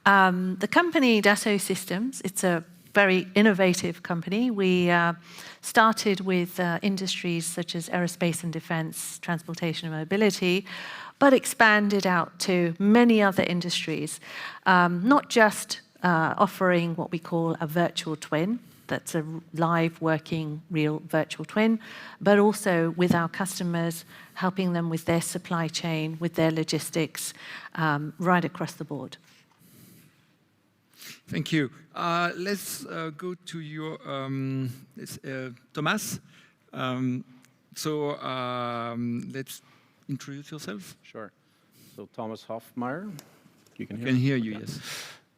Speaker 12: The company Dassault Systems, it's a very innovative company. We started with industries such as aerospace and defense, transportation and mobility, but expanded out to many other industries, not just offering what we call a virtual twin. that's a live, working, real virtual twin, but also with our customers, helping them with their supply chain, with their logistics, right across the board.
Speaker 11: Thank you. Let's go to your Thomas. Let's introduce yourself.
Speaker 13: Sure. So Thomas Hoffmeyer. You can
Speaker 11: hear you, yes.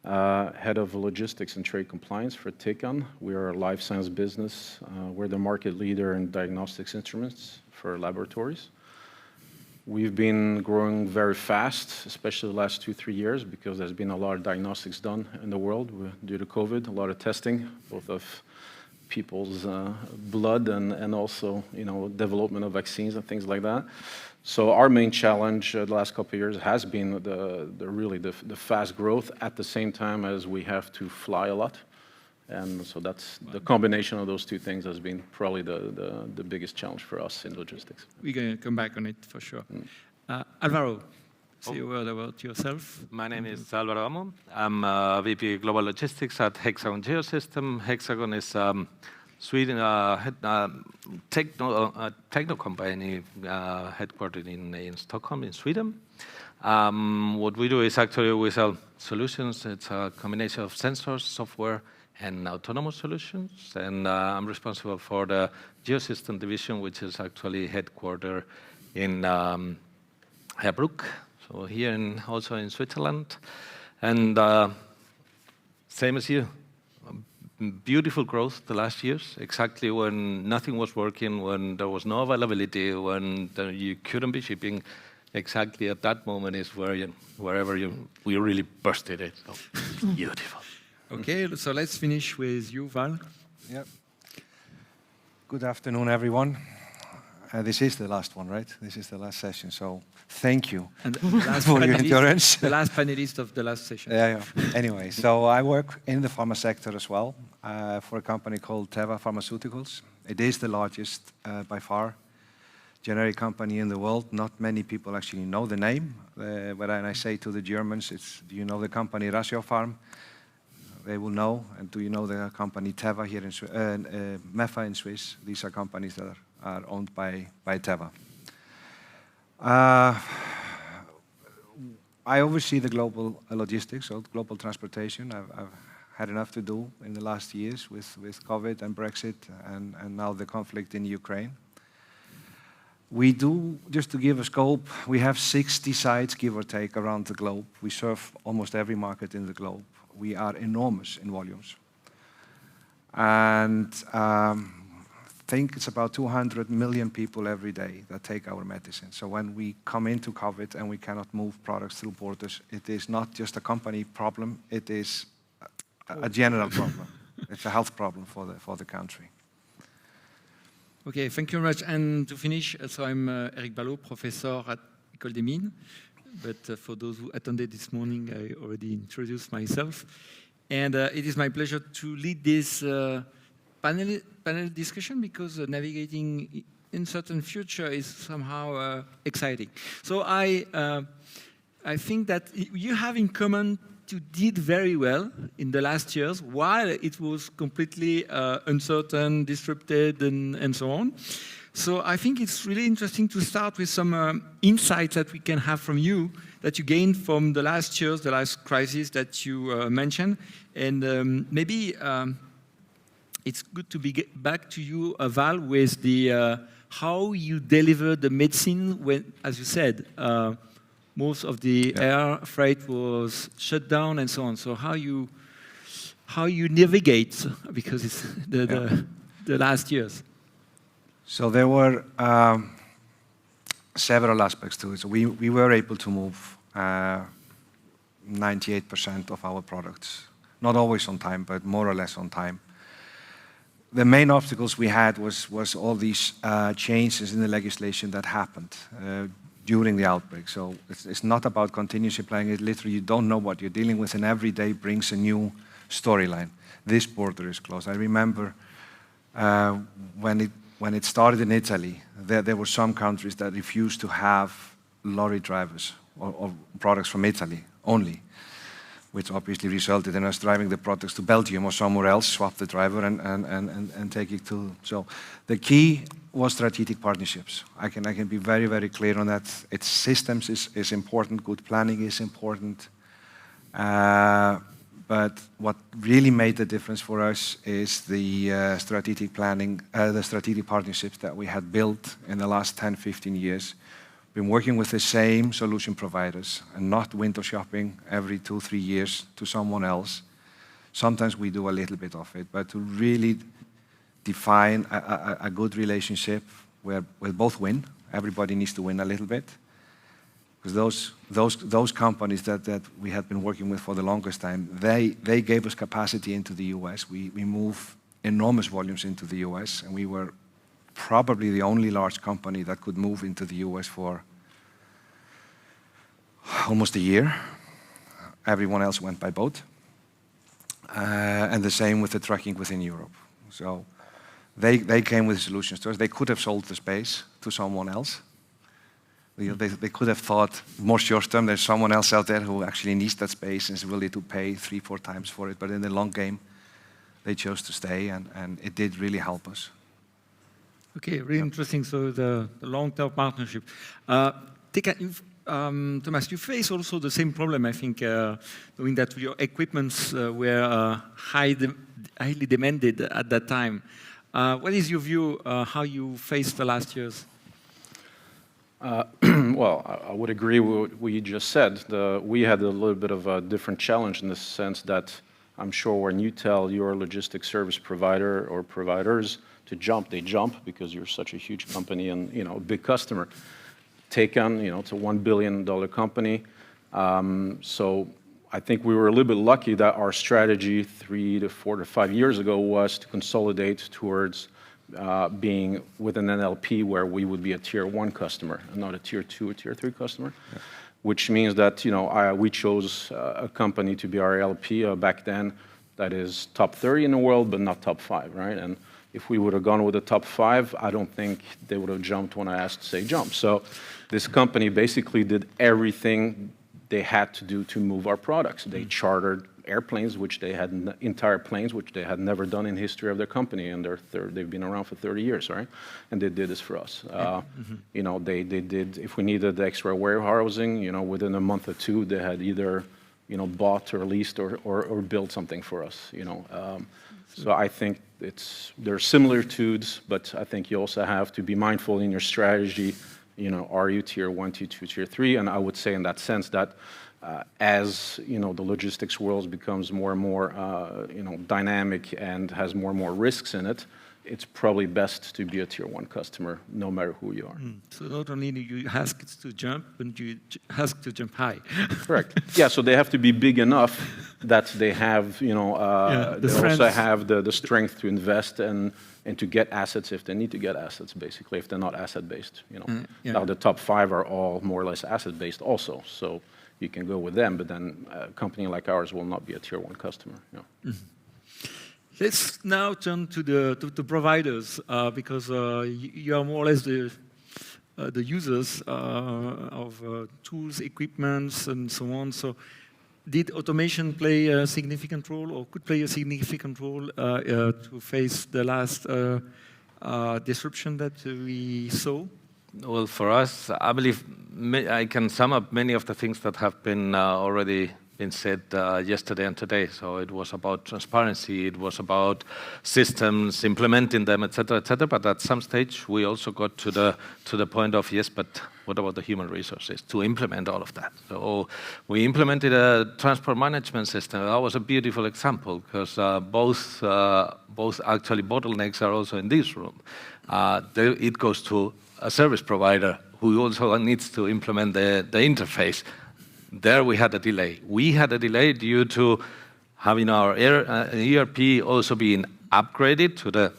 Speaker 13: Head of Logistics and Trade Compliance for Ticon. We are a life science business. We're the market leader in diagnostics instruments for laboratories. We've been growing very fast, especially the last 2-3 years, because there's been a lot of diagnostics done in the world due to COVID, a lot of testing, both of people's blood and also, development of vaccines and things like that. So our main challenge the last couple of years has been the fast growth at the same time as we have to fly a lot. And so that's the combination of those two things has been probably the biggest challenge for us in logistics.
Speaker 11: We're going to come back on it for sure. Alvaro, say a word about yourself.
Speaker 14: My name is Alvaro Amo. I'm VP Global Logistics at Hexagon Geosystem. Hexagon is Sweden techno company headquartered in Stockholm, in Sweden. What we do is actually we sell solutions. It's a combination of sensors, software, and autonomous solutions. And I'm responsible for the Geosystem division, which is actually headquartered in Heerbrugg, so here also in Switzerland. And same as you. Beautiful growth the last years, exactly when nothing was working, when there was no availability, when you couldn't be shipping. Exactly at that moment is where we really bursted it. So beautiful.
Speaker 11: Okay, so let's finish with you, Val.
Speaker 15: Yep. Good afternoon, everyone. This is the last one, right? This is the last session, so thank you for your endurance.
Speaker 11: The last panelist of the last session.
Speaker 15: Yeah. Anyway, so I work in the pharma sector as well for a company called Teva Pharmaceuticals. It is the largest, by far, generic company in the world. Not many people actually know the name. When I say to the Germans, do you know the company Ratiopharm? They will know. And do you know the company Teva here in Mefa in Swiss? These are companies that are owned by Teva. I oversee the global logistics, so global transportation. I've had enough to do in the last years with COVID and Brexit and now the conflict in Ukraine. We do, just to give a scope, we have 60 sites, give or take, around the globe. We serve almost every market in the globe. We are enormous in volumes. And I think it's about 200 million people every day that take our medicine. So when we come into COVID and we cannot move products through borders, it is not just a company problem, it is a general problem. It's a health problem for the country.
Speaker 11: Okay, thank you very much. And to finish, so I'm Eric Ballot, professor at École des Mines. But for those who attended this morning, I already introduced myself. And it is my pleasure to lead this panel discussion because navigating in certain future is somehow exciting. So I think that you have in common you did very well in the last years while it was completely uncertain, disrupted, and so on. So I think it's really interesting to start with some insights that we can have from you that you gained from the last years, the last crisis that you mentioned. And maybe it's good to be back to you, Val, with the how you deliver the medicine when, as you said, most of the air freight was shut down and so on. So how you navigate, because it's the last years.
Speaker 15: So there were several aspects to it. So we were able to move 98% of our products, not always on time, but more or less on time. The main obstacles we had was all these changes in the legislation that happened during the outbreak. So it's not about continuously playing it. Literally, you don't know what you're dealing with, and every day brings a new storyline. This border is closed. I remember when it started in Italy, there were some countries that refused to have lorry drivers or products from Italy only. which obviously resulted in us driving the products to Belgium or somewhere else, swap the driver and take it to. So the key was strategic partnerships. I can be very, very clear on that. Its systems is important, good planning is important. But what really made the difference for us is the strategic planning, the strategic partnerships that we had built in the last 10, 15 years. Been working with the same solution providers and not window shopping every 2, 3 years to someone else. Sometimes we do a little bit of it, but to really define a good relationship where we both win, everybody needs to win a little bit. Because those companies that we had been working with for the longest time, they gave us capacity into the US. We move enormous volumes into the US, and we were probably the only large company that could move into the US for almost a year. Everyone else went by boat. And the same with the trucking within Europe. So they came with solutions to us. They could have sold the space to someone else. They could have thought more short term, there's someone else out there who actually needs that space and is willing to pay 3, 4 times for it. But in the long game, they chose to stay, and it did really help us.
Speaker 11: Okay, really interesting. So the long-term partnership. Thomas, you face also the same problem, I think, knowing that your equipments were highly demanded at that time. What is your view how you faced the last years?
Speaker 13: Well, I would agree with what you just said. We had a little bit of a different challenge in the sense that I'm sure when you tell your logistics service provider or providers to jump, they jump because you're such a huge company and a big customer. Taycan, it's a $1 billion company. So I think we were a little bit lucky that our strategy 3 to 4 to 5 years ago was to consolidate towards being with an NLP where we would be a tier 1 customer and not a tier 2 or tier 3 customer. Yeah. Which means that we chose a company to be our LP back then that is top 30 in the world, but not top 5, right? And if we would have gone with the top 5, I don't think they would have jumped when I asked to say jump. So this company basically did everything they had to do to move our products. They chartered airplanes, which they had entire planes, which they had never done in history of their company, and they've been around for 30 years, right? And they did this for us. They did. If we needed the extra warehousing, within a month or 2, they had either, bought or leased or built something for us. So I think there are similitudes, but I think you also have to be mindful in your strategy. Are you tier 1, tier 2, tier 3? And I would say in that sense that as the logistics world becomes more and more dynamic and has more and more risks in it, it's probably best to be a tier 1 customer, no matter who you are.
Speaker 11: So not only do you ask to jump, but you ask to jump high.
Speaker 13: Correct. Yeah. So they have to be big enough that they have, they also have the strength to invest and to get assets if they need to get assets, basically, if they're not asset-based. Now the top 5 are all more or less asset-based also. So you can go with them, but then a company like ours will not be a tier 1 customer.
Speaker 11: Let's now turn to the providers because you are more or less the users of tools, equipments, and so on. So, did automation play a significant role, or could play a significant role to face the last disruption that we saw?
Speaker 14: Well, for us, I believe I can sum up many of the things that have been already been said yesterday and today. So it was about transparency, it was about systems, implementing them, etc., etc. But at some stage, we also got to the point of, yes, but what about the human resources to implement all of that? So we implemented a transport management system. That was a beautiful example because both actually bottlenecks are also in this room. It goes to a service provider who also needs to implement the interface. There we had a delay. We had a delay due to having our ERP also being upgraded to the,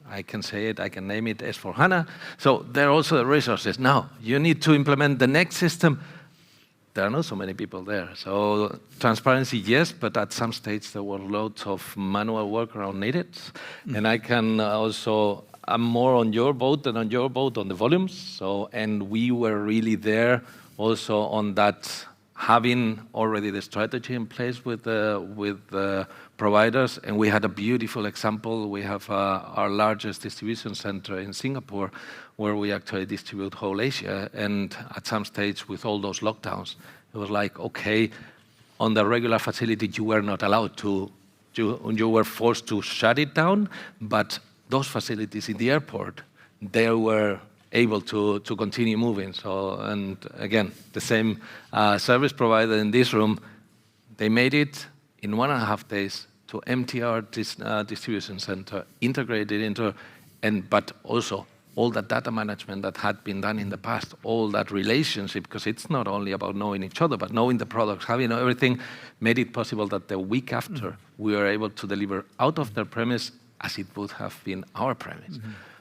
Speaker 14: I can say it, I can name it S/4HANA. So there are also the resources. Now, you need to implement the next system. There are not so many people there. So transparency, yes, but at some stage there were loads of manual work around needed. And I can also, I'm more on your boat than on your boat on the volumes. So, and we were really there also on that having already the strategy in place with the providers, and we had a beautiful example. We have our largest distribution center in Singapore, where we actually distribute whole Asia, and at some stage with all those lockdowns, it was like, okay, on the regular facility you were not allowed to, you were forced to shut it down, but those facilities in the airport, they were able to continue moving. So, and again, the same service provider in this room, they made it in 1.5 days to empty our distribution center, integrate it into, but also all that data management that had been done in the past, all that relationship, because it's not only about knowing each other, but knowing the products, having everything, made it possible that the week after we were able to deliver out of their premise as it would have been our premise.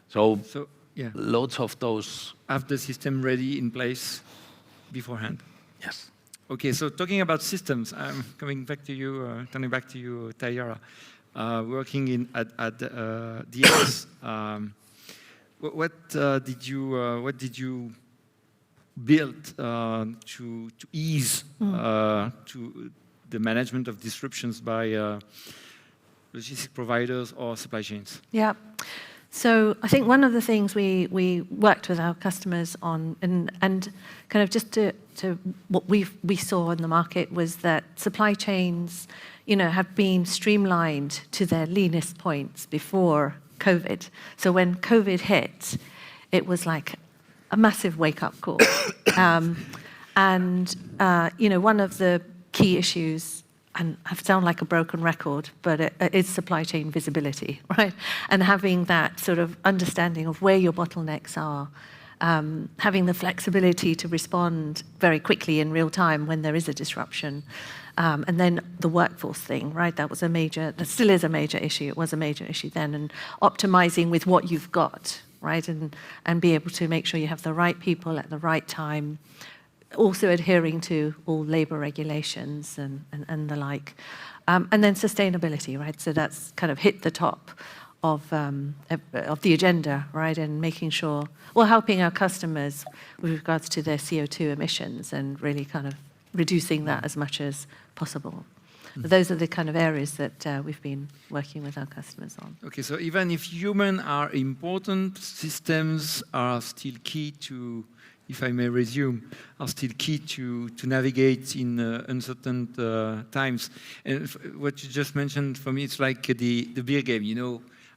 Speaker 14: So
Speaker 11: yeah,
Speaker 14: loads of those.
Speaker 11: Have the system ready in place beforehand?
Speaker 14: Yes.
Speaker 11: Okay, so talking about systems, I'm coming back to you, turning back to you, Tayara. Working at DS, what did you build to ease to the management of disruptions by logistics providers or supply chains?
Speaker 12: Yeah. So I think one of the things we worked with our customers on, and kind of just to what we saw in the market was that supply chains, have been streamlined to their leanest points before COVID. So when COVID hit, it was like a massive wake-up call. One of the key issues, and I sound like a broken record, but it's supply chain visibility, right? And having that sort of understanding of where your bottlenecks are, having the flexibility to respond very quickly in real time when there is a disruption. And then the workforce thing, right? That still is a major issue. It was a major issue then. And optimizing with what you've got, right? And be able to make sure you have the right people at the right time, also adhering to all labor regulations and the like. And then sustainability, right? So that's kind of hit the top of the agenda, right? And making sure, helping our customers with regards to their CO2 emissions and really kind of reducing that as much as possible. But those are the kind of areas that we've been working with our customers on.
Speaker 11: Okay, so even if humans are important, systems are still key to, if I may resume, are still key to navigate in uncertain times. And what you just mentioned, for me, it's like the beer game.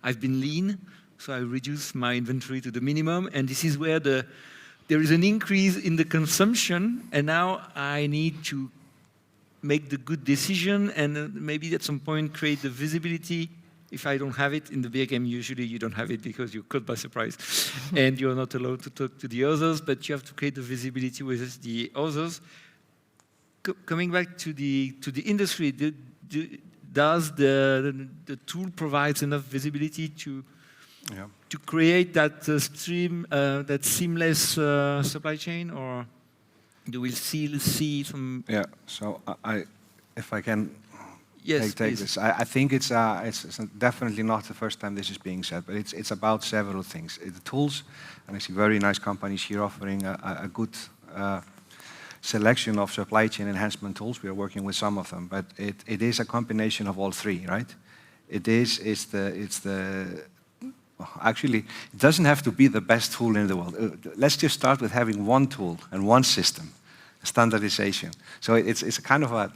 Speaker 11: I've been lean, so I reduce my inventory to the minimum, and this is where there is an increase in the consumption, and now I need to make the good decision and maybe at some point create the visibility. If I don't have it in the beer game, usually you don't have it because you're caught by surprise and you're not allowed to talk to the others, but you have to create the visibility with the others. Coming back to the industry, does the tool provides enough visibility to create that that seamless supply chain, or do we still see some?
Speaker 15: Yeah. So if I can
Speaker 11: yes,
Speaker 15: take this, I think it's definitely not the first time this is being said, but it's about several things. The tools, and I see very nice companies here offering a good selection of supply chain enhancement tools. We are working with some of them, but it is a combination of all three, right? Actually, it doesn't have to be the best tool in the world. Let's just start with having one tool and one system, standardization. So it's a kind of a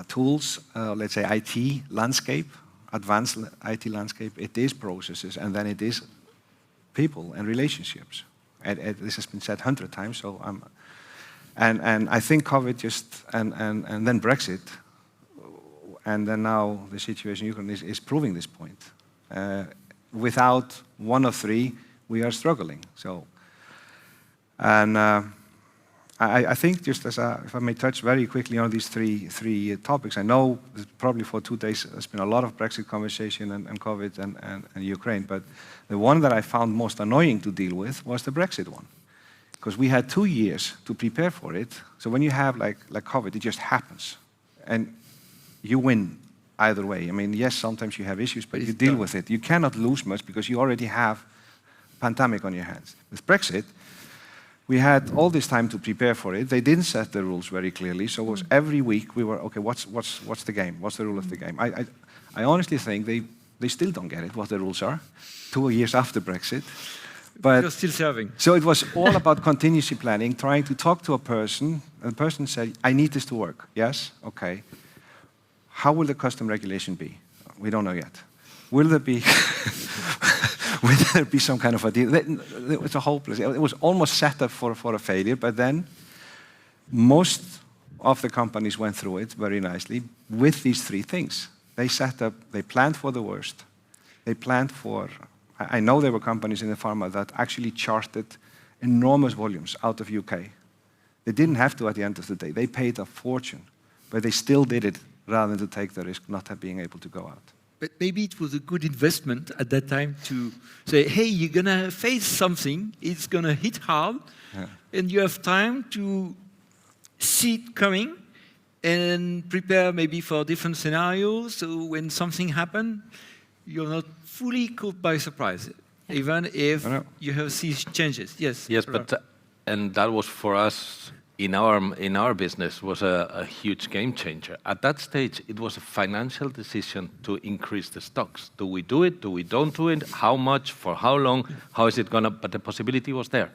Speaker 15: tools, let's say IT landscape, advanced IT landscape. It is processes, and then it is people and relationships. This has been said 100 times. So and I think COVID and then Brexit, and then now the situation in Ukraine is proving this point. Without one of three, we are struggling. So, and I think just as if I may touch very quickly on these three topics. I know probably for 2 days there's been a lot of Brexit conversation and COVID and Ukraine, but the one that I found most annoying to deal with was the Brexit one, because we had 2 years to prepare for it. So when you have like COVID, it just happens, and you win either way. I mean, yes, sometimes you have issues, but you deal with it. You cannot lose much because you already have a pandemic on your hands. With Brexit, We had all this time to prepare for it. They didn't set the rules very clearly, so it was every week we were, okay, what's the game? What's the rule of the game? I honestly think they still don't get it, what the rules are, 2 years after Brexit. But
Speaker 11: you're still serving.
Speaker 15: So it was all about contingency planning, trying to talk to a person, and the person said, I need this to work. Yes? Okay. How will the custom regulation be? We don't know yet. Will there be... Will there be some kind of a deal? It was a hopeless. It was almost set up for a failure, but then most of the companies went through it very nicely with these three things. They set up, they planned for the worst. They planned for, I know there were companies in the pharma that actually charted enormous volumes out of UK. They didn't have to at the end of the day. They paid a fortune, but they still did it rather than to take the risk not being able to go out.
Speaker 11: But maybe it was a good investment at that time to say, hey, you're going to face something, it's going to hit hard, and you have time to see it coming and prepare maybe for different scenarios, so when something happens, you're not fully caught by surprise, even if you have seen changes. Yes?
Speaker 14: Yes, but and that was for us, in our business, was a huge game changer. At that stage, it was a financial decision to increase the stocks. Do we do it? Do we don't do it? How much? For how long? How is it going to... But the possibility was there.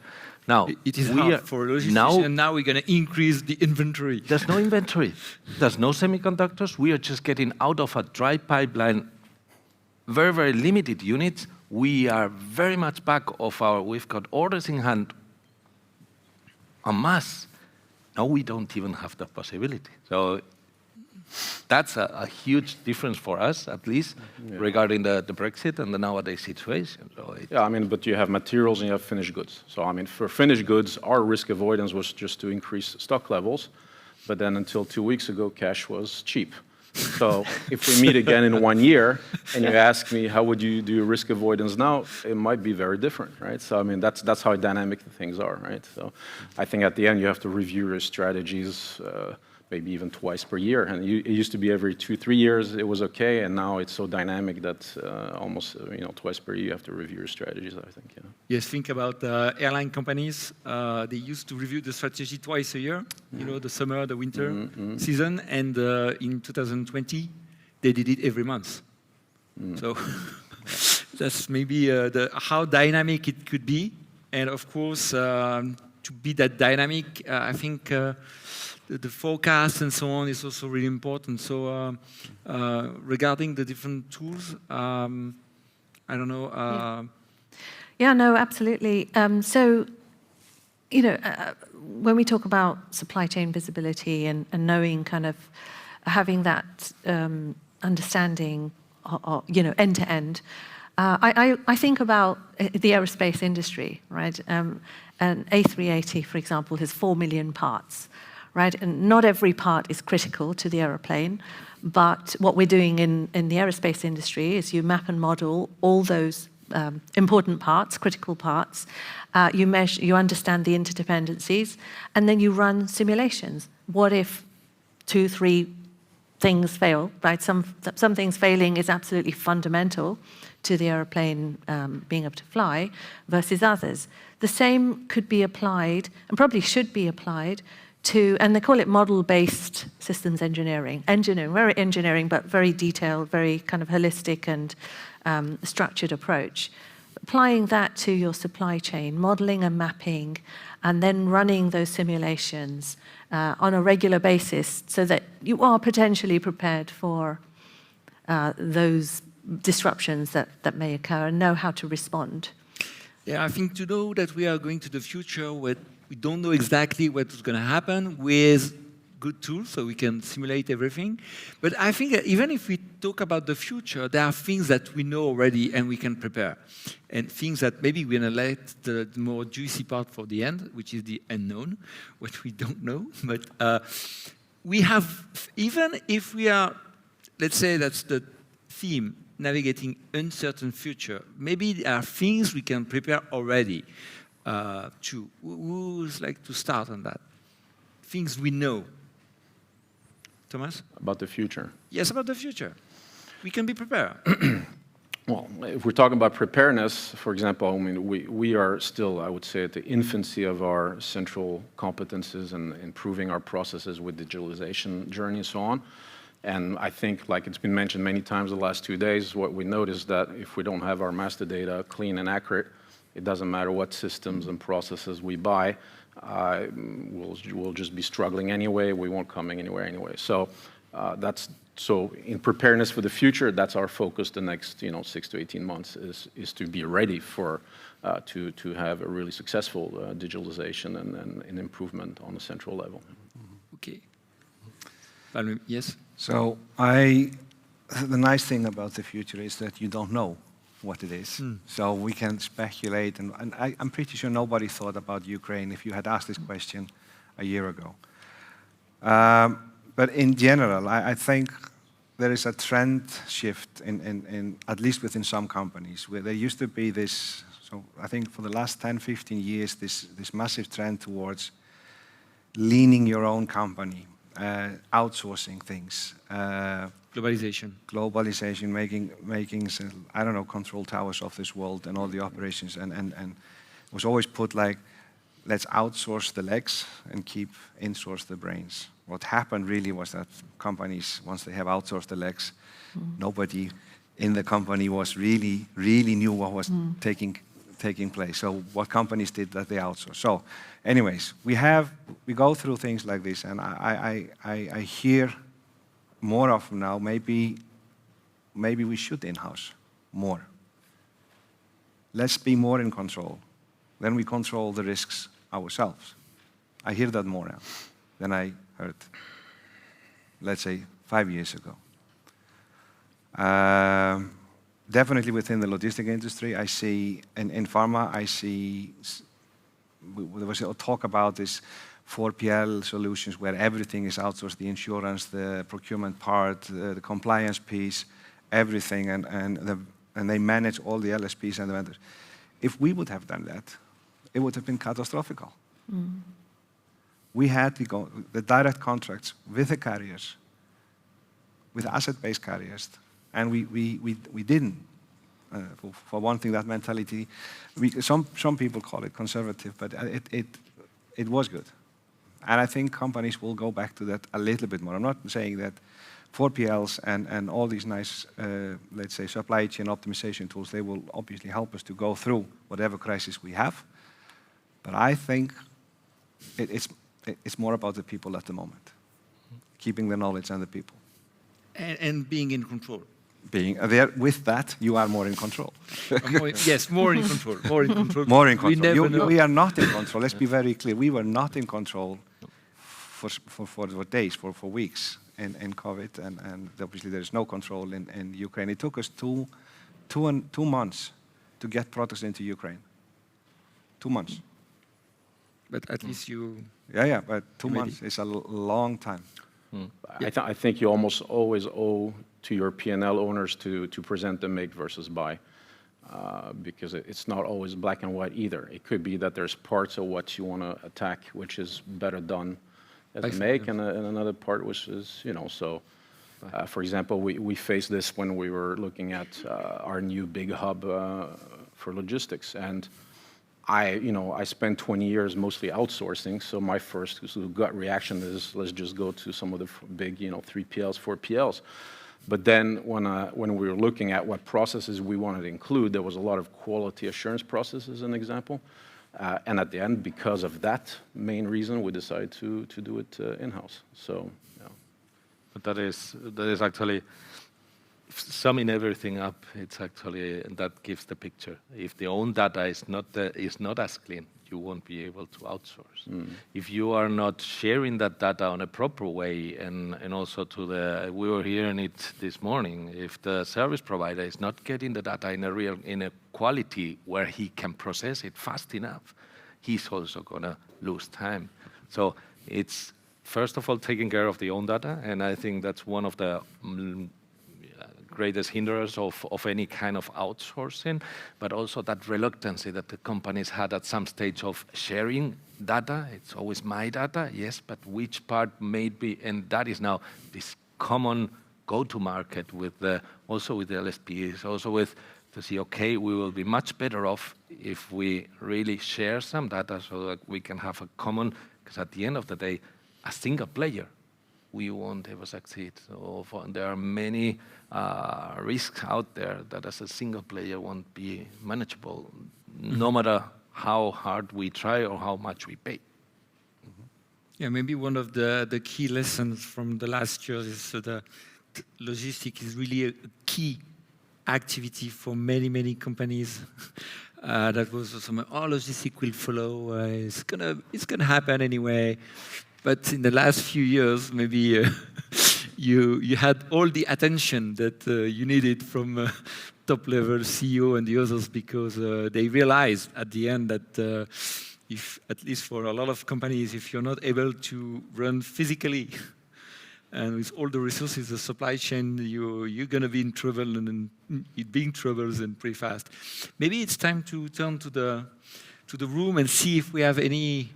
Speaker 14: Now,
Speaker 11: it is hard for a logistician, and now we're going to increase the inventory.
Speaker 14: There's no inventory. There's no semiconductors. We are just getting out of a dry pipeline, very, very limited units. We are very much back of we've got orders in hand en masse. Now we don't even have that possibility. So that's a huge difference for us, at least, regarding the Brexit and the nowadays situation. So
Speaker 13: yeah, I mean, but you have materials and you have finished goods. So I mean, for finished goods, our risk avoidance was just to increase stock levels. But then until 2 weeks ago, cash was cheap. So if we meet again in 1 year and you ask me how would you do risk avoidance now, it might be very different, right? So I mean that's how dynamic the things are, right? So I think at the end you have to review your strategies maybe even twice per year. And it used to be every 2-3 years it was okay, and now it's so dynamic that almost twice per year you have to review your strategies, I think. Yeah.
Speaker 11: Yes, think about airline companies. They used to review the strategy twice a year, the summer, the winter season, and in 2020, they did it every month. So that's maybe how dynamic it could be. And of course, to be that dynamic, I think the forecast and so on is also really important. So regarding the different tools, I don't know.
Speaker 12: Yeah, no, absolutely. So, when we talk about supply chain visibility and knowing kind of having that understanding, end to end, I think about the aerospace industry, right? An A380, for example, has 4 million parts, right? And not every part is critical to the aeroplane, but what we're doing in the aerospace industry is you map and model all those important parts, critical parts. You measure, you understand the interdependencies, and then you run simulations. What if 2-3 things fail, right? Some things failing is absolutely fundamental to the aeroplane being able to fly versus others. The same could be applied, and probably should be applied, to, and they call it model-based systems engineering. Very engineering, but very detailed, very kind of holistic and structured approach. Applying that to your supply chain, modeling and mapping, and then running those simulations on a regular basis so that you are potentially prepared for those disruptions that may occur and know how to respond.
Speaker 11: Yeah, I think to know that we are going to the future where we don't know exactly what's going to happen with good tools, so we can simulate everything. But I think that even if we talk about the future, there are things that we know already and we can prepare. And things that maybe we're going to let the more juicy part for the end, which is the unknown, what we don't know. But we have, even if we are, let's say that's the theme, navigating uncertain future, maybe there are things we can prepare already. Who would like to start on that? Things we know. Thomas?
Speaker 13: About the future.
Speaker 11: Yes, about the future. We can be prepared.
Speaker 13: Well, if we're talking about preparedness, for example, I mean, we are still, I would say, at the infancy of our central competences and improving our processes with digitalization journey and so on. And I think, like it's been mentioned many times the last 2 days, what we noticed that if we don't have our master data clean and accurate, it doesn't matter what systems and processes we buy, we'll just be struggling anyway. We won't come anywhere anyway. So so in preparedness for the future, that's our focus the next 6 to 18 months is to be ready for to have a really successful digitalization and improvement on the central level.
Speaker 11: Okay. Yes.
Speaker 15: So the nice thing about the future is that you don't know what it is. So we can speculate, and I'm pretty sure nobody thought about Ukraine if you had asked this question a year ago. But in general, I think there is a trend shift in at least within some companies, where there used to be this, so I think for the last 10, 15 years, this massive trend towards leaning your own company, outsourcing things. Globalization, making I don't know, control towers of this world and all the operations, and it was always put like, let's outsource the legs and insource the brains. What happened really was that companies, once they have outsourced the legs, nobody in the company was really knew what was taking place. So what companies did that they outsourced. So anyways, we go through things like this, and I hear more often now, maybe we should in-house more. Let's be more in control. Then we control the risks ourselves. I hear that more now than I heard, let's say, 5 years ago. Definitely within the logistic industry, I see, in pharma, there was a talk about this 4PL solutions where everything is outsourced, the insurance, the procurement part, the compliance piece, everything, and they manage all the LSPs and the vendors. If we would have done that, it would have been catastrophic. We had the direct contracts with the carriers, with asset-based carriers, and we didn't. For one thing, that mentality, some people call it conservative, but it was good. And I think companies will go back to that a little bit more. I'm not saying that 4PLs and all these nice, let's say, supply chain optimization tools, they will obviously help us to go through whatever crisis we have. But I think it's more about the people at the moment, keeping the knowledge and the people.
Speaker 11: And being in control.
Speaker 15: Being there with that, you are more in control.
Speaker 11: Yes, more in control. More in control.
Speaker 15: More in control.
Speaker 11: We never know.
Speaker 15: We are not in control. Let's be very clear. We were not in control for days, for weeks in COVID, and obviously there is no control in Ukraine. It took us two months to get products into Ukraine. 2 months.
Speaker 11: But at least you...
Speaker 15: Yeah, but 2 months is a long time.
Speaker 13: I think you almost always owe to your P&L owners to present the make versus buy, because it's not always black and white either. It could be that there's parts of what you want to attack which is better done as a make, and another part which is, so. For example, we faced this when we were looking at our new big hub for logistics, and I spent 20 years mostly outsourcing, so my first gut reaction is let's just go to some of the big 3PLs, 4PLs. But then when we were looking at what processes we wanted to include, there was a lot of quality assurance processes, an example. And at the end, because of that main reason, we decided to do it in-house. So, yeah.
Speaker 14: But that is actually, summing everything up, it's actually, that gives the picture. If the own data is not as clean, you won't be able to outsource. If you are not sharing that data on a proper way, and also we were hearing it this morning, if the service provider is not getting the data in a quality where he can process it fast enough, he's also gonna lose time. So it's first of all taking care of the own data, and I think that's one of the greatest hindrance of any kind of outsourcing, but also that reluctancy that the companies had at some stage of sharing data. It's always my data, yes, but which part may be, and that is now this common go to market with also with the LSPs, also with to see, okay, we will be much better off if we really share some data so that we can have a common, because at the end of the day, a single player, we won't ever succeed. So there are many risks out there that as a single player won't be manageable, no matter how hard we try or how much we pay.
Speaker 11: Yeah, maybe one of the key lessons from the last years is the logistics is really a key activity for many, many companies. That was some, logistics will follow, it's gonna happen anyway. But in the last few years, maybe you had all the attention that you needed from top-level CEO and the others, because they realized at the end that if, at least for a lot of companies, if you're not able to run physically and with all the resources, the supply chain, you're going to be in trouble, and it being troubles and pretty fast. Maybe it's time to turn to the room and see if we have any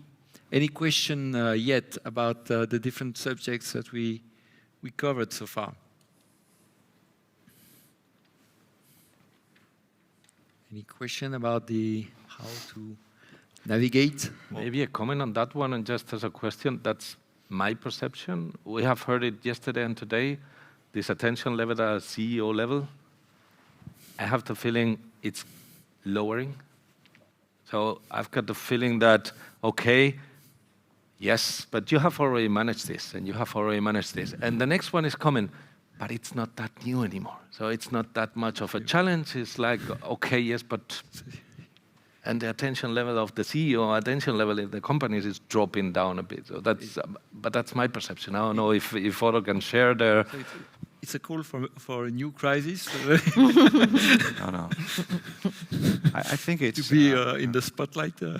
Speaker 11: question yet about the different subjects that we covered so far. Any question about how to navigate?
Speaker 14: Maybe a comment on that one, and just as a question, that's my perception. We have heard it yesterday and today, this attention level at CEO level. I have the feeling it's lowering. So I've got the feeling that, okay, yes, but you have already managed this, and you have already managed this. And the next one is coming, but it's not that new anymore. So it's not that much of a challenge. It's like, okay, yes, but... And the attention level of the CEO, attention level in the companies is dropping down a bit. So that's, but that's my perception. I don't know if Otto can share their...
Speaker 11: So it's a call for a new crisis.
Speaker 15: No. I think it's
Speaker 11: to be in the spotlight.
Speaker 15: Yeah.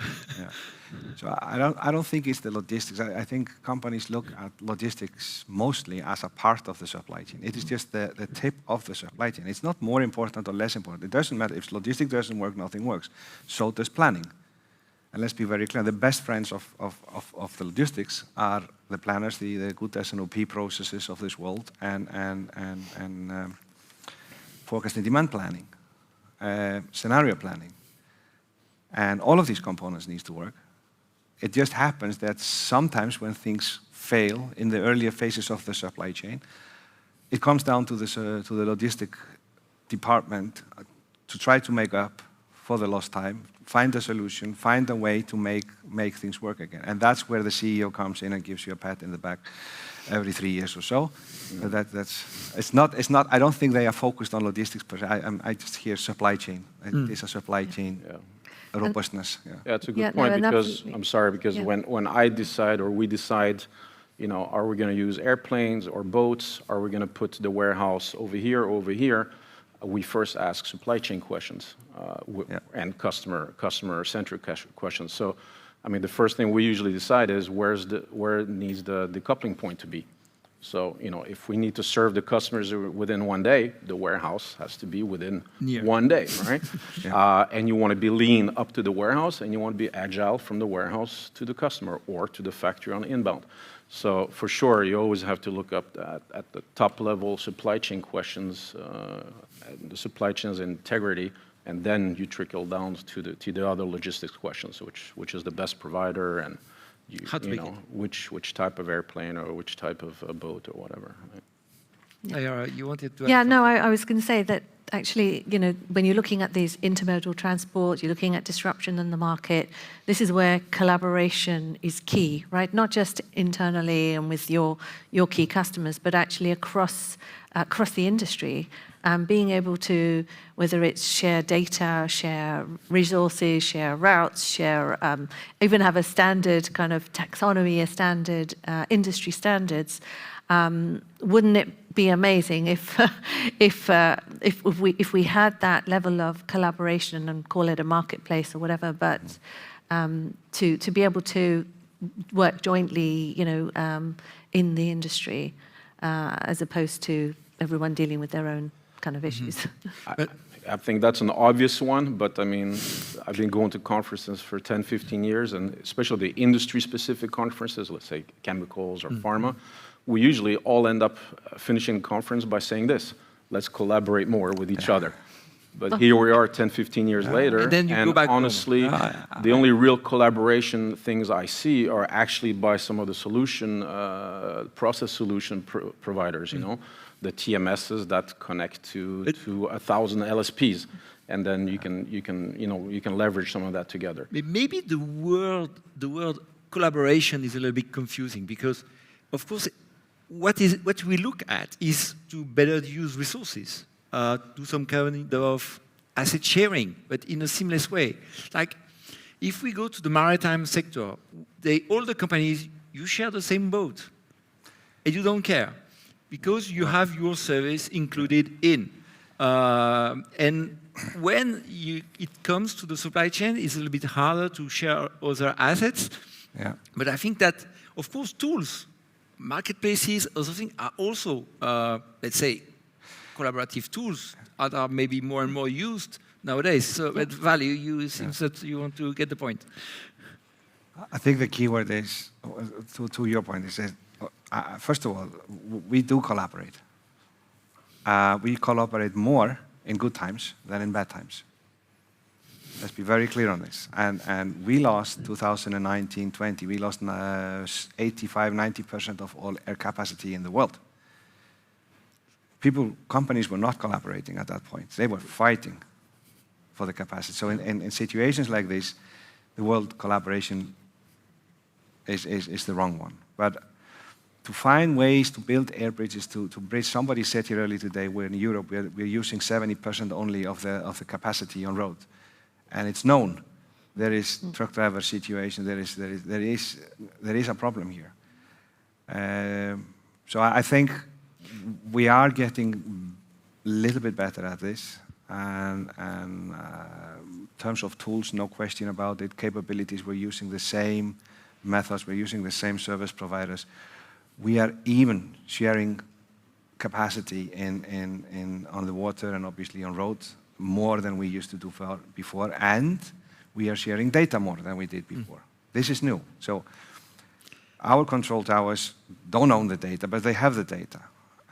Speaker 15: So I don't think it's the logistics. I think companies look at logistics mostly as a part of the supply chain. It is just the tip of the supply chain. It's not more important or less important. It doesn't matter. If logistics doesn't work, nothing works. So does planning. And let's be very clear, the best friends of the logistics are the planners, the good S&OP processes of this world, and forecasting demand planning, scenario planning. And all of these components need to work. It just happens that sometimes when things fail in the earlier phases of the supply chain, it comes down to the logistic department to try to make up for the lost time, find a solution, find a way to make things work again. And that's where the CEO comes in and gives you a pat in the back every 3 years or so. Yeah. It's not. I don't think they are focused on logistics, but I just hear supply chain. It's a supply chain. Yeah. Robustness.
Speaker 13: Yeah, it's a good point, because I'm sorry, because when I decide or we decide, are we going to use airplanes or boats? Are we going to put the warehouse over here? We first ask supply chain questions and customer-centric questions. So, I mean, the first thing we usually decide is where needs the decoupling point to be. So, if we need to serve the customers within 1 day, the warehouse has to be within 1 day, right? And you want to be lean up to the warehouse, and you want to be agile from the warehouse to the customer or to the factory on inbound. So, for sure, you always have to look up at the top-level supply chain questions, the supply chain's integrity, and then you trickle down to the other logistics questions, which is the best provider, and which type of airplane or which type of boat or whatever.
Speaker 11: Right? You wanted to...
Speaker 12: Yeah, no, I was going to say that actually, when you're looking at these intermodal transport, you're looking at disruption in the market, this is where collaboration is key, right? Not just internally and with your key customers, but actually across the industry. Being able to, whether it's share data, share resources, share routes, share, even have a standard kind of taxonomy, a standard industry standards. Wouldn't it be amazing if we had that level of collaboration, and call it a marketplace or whatever, but to be able to work jointly, in the industry, as opposed to everyone dealing with their own kind of issues.
Speaker 13: I think that's an obvious one, but I mean, I've been going to conferences for 10, 15 years, and especially the industry-specific conferences, let's say chemicals or pharma, we usually all end up finishing the conference by saying this: let's collaborate more with each other. But here we are 10, 15 years later,
Speaker 11: And then you go back home.
Speaker 13: honestly, the only real collaboration things I see are actually by some of the solution, process solution providers, you know, the TMSs that connect to 1,000 LSPs. And then you can leverage some of that together.
Speaker 11: Maybe the word collaboration is a little bit confusing because, of course, what we look at is to better use resources, do some kind of asset sharing, but in a seamless way. Like, if we go to the maritime sector, all the companies, you share the same boat, and you don't care because you have your service included in. And when it comes to the supply chain, it's a little bit harder to share other assets.
Speaker 15: Yeah.
Speaker 11: But I think that, of course, tools, marketplaces, other things are also, let's say, collaborative tools that are maybe more and more used nowadays. So at Value, it seems that you want to get the point.
Speaker 15: I think the key word is, to your point, is that, first of all, we do collaborate. We collaborate more in good times than in bad times. Let's be very clear on this. And we lost 2019-20, we lost 85-90% of all air capacity in the world. Companies were not collaborating at that point. They were fighting for the capacity. So in situations like this, the world collaboration is the wrong one. But to find ways to build air bridges, to bridge, somebody said here earlier today, we're in Europe, we're using 70% only of the capacity on road. And it's known. There is truck driver situation, there is a problem here. So I think we are getting a little bit better at this. And in terms of tools, no question about it. Capabilities, we're using the same methods, we're using the same service providers. We are even sharing capacity on the water and obviously on road more than we used to do before, and we are sharing data more than we did before. This is new. So our control towers don't own the data, but they have the data.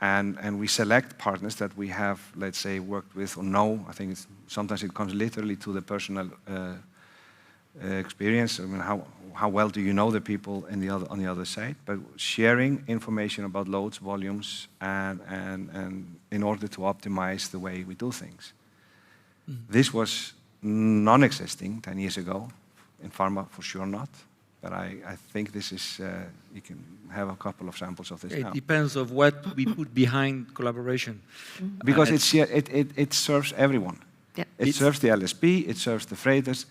Speaker 15: And we select partners that we have, let's say, worked with or know. I think sometimes it comes literally to the personal experience. I mean, how well do you know the people on the other side? But sharing information about loads, volumes, and in order to optimize the way we do things. This was non-existing 10 years ago. In pharma, for sure not. But I think this is, you can have a couple of samples of this now.
Speaker 11: It depends on what we put behind collaboration.
Speaker 15: Because it serves everyone.
Speaker 12: Yeah.
Speaker 15: It serves the LSP, it serves the freighters,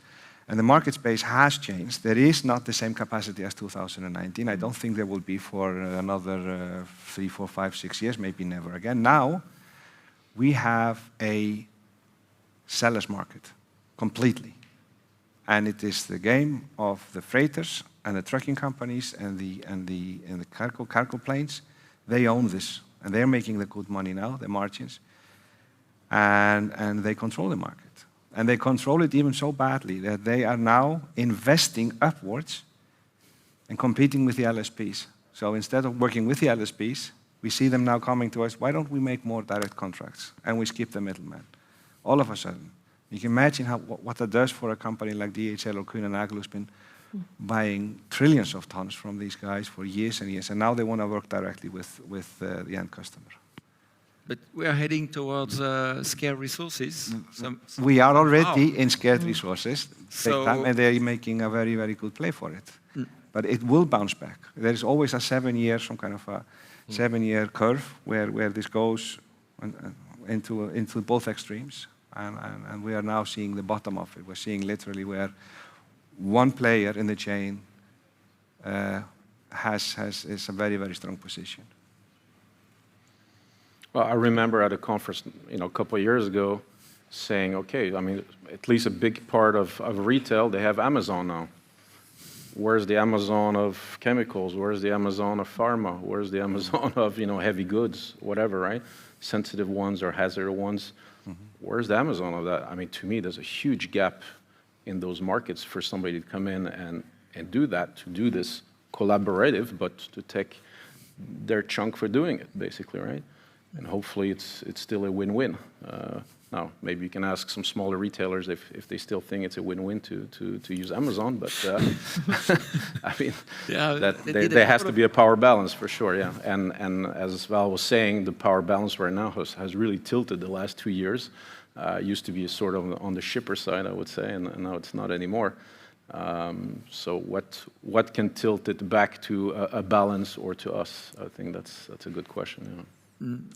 Speaker 15: and the market space has changed. There is not the same capacity as 2019. I don't think there will be for another 3, 4, 5, 6 years, maybe never again. Now, we have a seller's market, completely. And it is the game of the freighters and the trucking companies and the cargo planes. They own this, and they're making the good money now, the margins. And they control the market. And they control it even so badly that they are now investing upwards and competing with the LSPs. So instead of working with the LSPs, we see them now coming to us, why don't we make more direct contracts? And we skip the middleman. All of a sudden. You can imagine what that does for a company like DHL or Kuehne + Nagel, who's been buying trillions of tons from these guys for years and years, and now they want to work directly with the end customer.
Speaker 11: But we are heading towards scarce resources.
Speaker 15: We are already in scarce resources, big time, and they're making a very, very good play for it. But it will bounce back. There is always a 7-year, some kind of a 7-year curve where this goes into both extremes. And we are now seeing the bottom of it. We're seeing literally where one player in the chain is a very, very strong position.
Speaker 13: Well, I remember at a conference, a couple of years ago, saying, okay, I mean, at least a big part of retail, they have Amazon now. Where's the Amazon of chemicals? Where's the Amazon of pharma? Where's the Amazon of, heavy goods, whatever, right? Sensitive ones or hazard ones. Where's the Amazon of that? I mean, to me, there's a huge gap in those markets for somebody to come in and do that, to do this collaborative, but to take their chunk for doing it, basically, right? And hopefully it's still a win-win. Now, maybe you can ask some smaller retailers if they still think it's a win-win to use Amazon, but I mean, there has to be a power balance for sure, yeah. And as Val was saying, the power balance right now has really tilted the last 2 years. Used to be sort of on the shipper side, I would say, and now it's not anymore. So what can tilt it back to a balance or to us? I think that's a good question, yeah.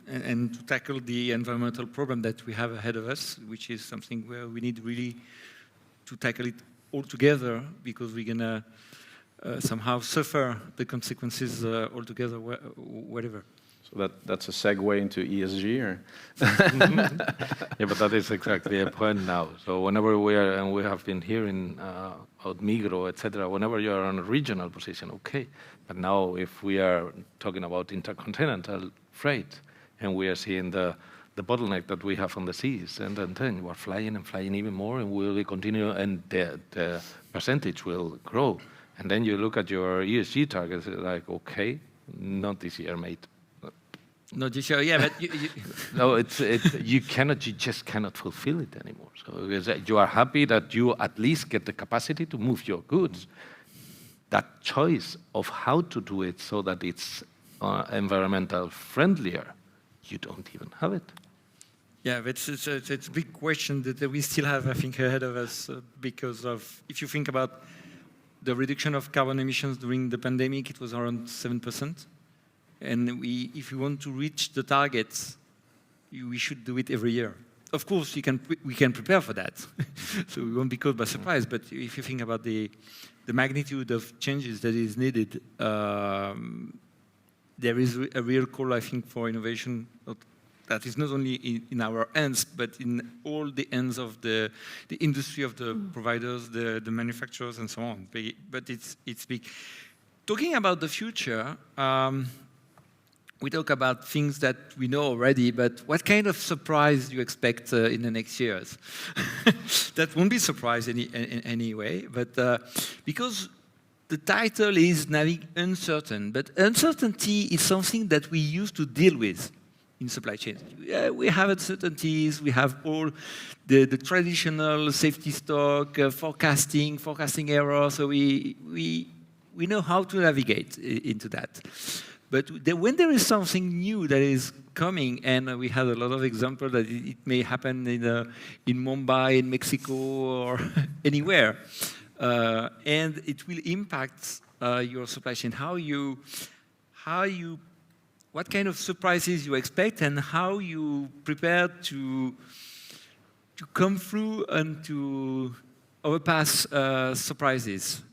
Speaker 11: And to tackle the environmental problem that we have ahead of us, which is something where we need really to tackle it all together, because we're going to somehow suffer the consequences altogether, whatever.
Speaker 13: So that's a segue into ESG, or?
Speaker 14: Yeah, but that is exactly the point now. So whenever we are, and we have been hearing about Migros, etc., whenever you are on a regional position, okay. But now if we are talking about intercontinental freight, and we are seeing the bottleneck that we have on the seas, and then we're flying and flying even more, and we will continue, and the percentage will grow. And then you look at your ESG targets, like, okay, not this year, mate.
Speaker 11: Not this year, yeah, but
Speaker 14: no, you just cannot fulfill it anymore. So you are happy that you at least get the capacity to move your goods. That choice of how to do it so that it's environmental friendlier, you don't even have it.
Speaker 11: Yeah, but it's a big question that we still have, I think, ahead of us, because of, if you think about the reduction of carbon emissions during the pandemic, it was around 7%. And if we want to reach the targets, we should do it every year. Of course, we can prepare for that, so we won't be caught by surprise. But if you think about the magnitude of changes that is needed, there is a real call, I think, for innovation that is not only in our hands, but in all the hands of the industry, of the providers, the manufacturers, and so on. But it's big. Talking about the future, we talk about things that we know already, but what kind of surprise do you expect in the next years? That won't be surprise in any way, but because the title is uncertain, but uncertainty is something that we used to deal with in supply chain. We have uncertainties, we have all the traditional safety stock, forecasting error, so we know how to navigate into that. But when there is something new that is coming, and we have a lot of examples that it may happen in Mumbai, in Mexico, or anywhere, and it will impact your supply chain. What kind of surprises you expect, and how you prepare to come through and to overpass surprises.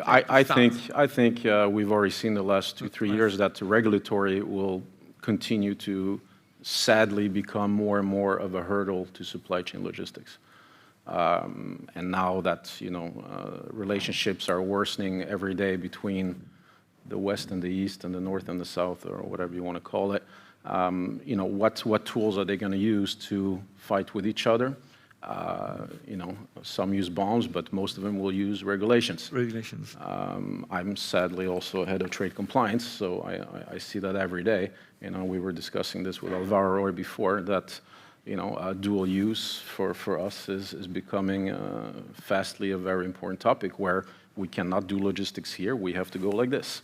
Speaker 13: I think we've already seen the last 2-3 years that the regulatory will continue to sadly become more and more of a hurdle to supply chain logistics. And now that relationships are worsening every day between the West and the East and the North and the South, or whatever you want to call it, what tools are they going to use to fight with each other? Some use bombs, but most of them will use regulations. I'm sadly also head of trade compliance, so I see that every day. We were discussing this with Alvaro before, that dual use for us is becoming fastly a very important topic, where we cannot do logistics here. We have to go like this,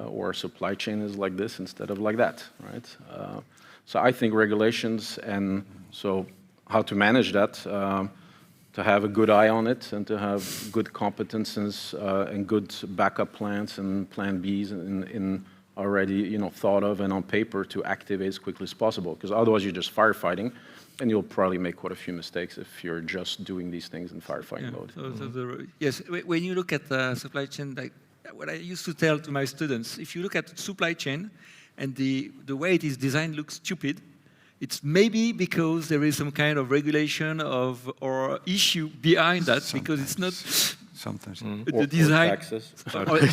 Speaker 13: or supply chain is like this instead of like that, right? So I think regulations, and so how to manage that, to have a good eye on it, and to have good competences and good backup plans and plan Bs in already thought of and on paper to activate as quickly as possible. Because otherwise you're just firefighting, and you'll probably make quite a few mistakes if you're just doing these things in firefighting mode.
Speaker 11: Yes, when you look at the supply chain, like what I used to tell to my students, if you look at supply chain and the way it is designed looks stupid, it's maybe because there is some kind of regulation or issue behind that, because it's not the design.
Speaker 13: Or taxes.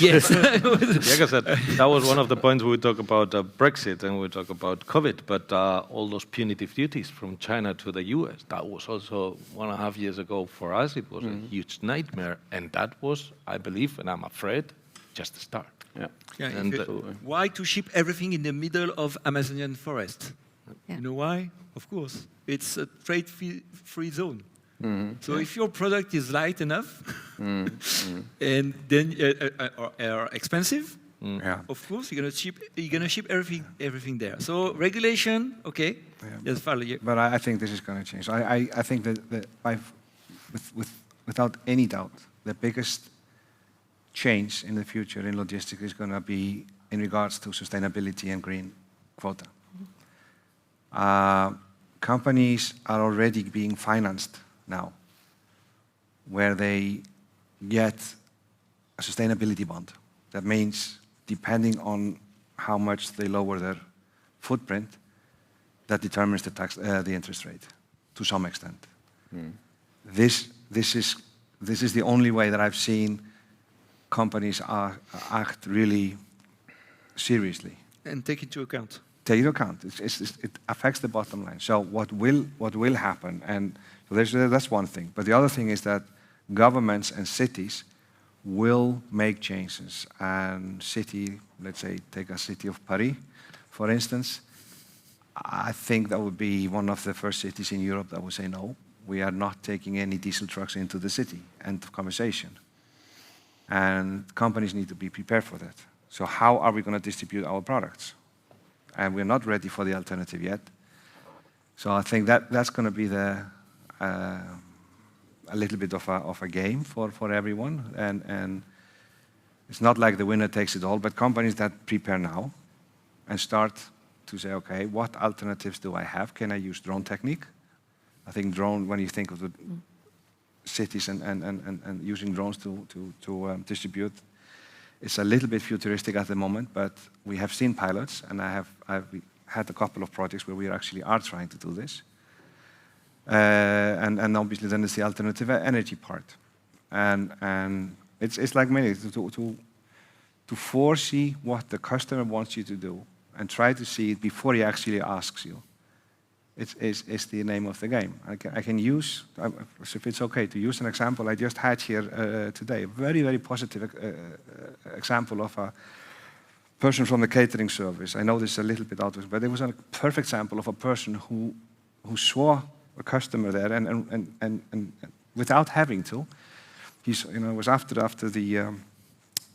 Speaker 11: Yes.
Speaker 14: That was one of the points we talk about Brexit, and we talk about COVID, but all those punitive duties from China to the US, that was also 1.5 years ago for us. It was a huge nightmare, and that was, I believe, and I'm afraid, just the start.
Speaker 13: Yeah.
Speaker 11: Yeah,
Speaker 14: And
Speaker 11: why to ship everything in the middle of Amazonian forest?
Speaker 12: Yeah.
Speaker 11: You know why? Of course, it's a trade-free zone. So
Speaker 14: Yeah.
Speaker 11: if your product is light enough, and then are expensive,
Speaker 15: Yeah.
Speaker 11: of course you're gonna ship everything there. So regulation, okay, yes,
Speaker 15: But I think this is going to change. I think that without any doubt, the biggest change in the future in logistics is going to be in regards to sustainability and green quota. Companies are already being financed now, where they get a sustainability bond. That means, depending on how much they lower their footprint, that determines the interest rate to some extent. This is the only way that I've seen companies act really seriously.
Speaker 11: and take into account.
Speaker 15: Take into account. It affects the bottom line. So what will happen? And so that's one thing. But the other thing is that governments and cities will make changes. And let's say, take a city of Paris, for instance. I think that would be one of the first cities in Europe that would say, no, we are not taking any diesel trucks into the city. End of conversation. And companies need to be prepared for that. So how are we going to distribute our products? And we're not ready for the alternative yet. So I think that's going to be a little bit of a game for everyone. And it's not like the winner takes it all, but companies that prepare now and start to say, okay, what alternatives do I have? Can I use drone technique? I think drone, when you think of the cities and using drones to distribute, it's a little bit futuristic at the moment, but we have seen pilots, and I've had a couple of projects where we actually are trying to do this. And obviously then there's the alternative energy part. And it's like many, to foresee what the customer wants you to do and try to see it before he actually asks you. It's the name of the game. I can use, if it's okay to use an example I just had here today, a very, very positive example of a person from the catering service. I know this is a little bit out of it, but it was a perfect example of a person who saw a customer there and without having to, it was after the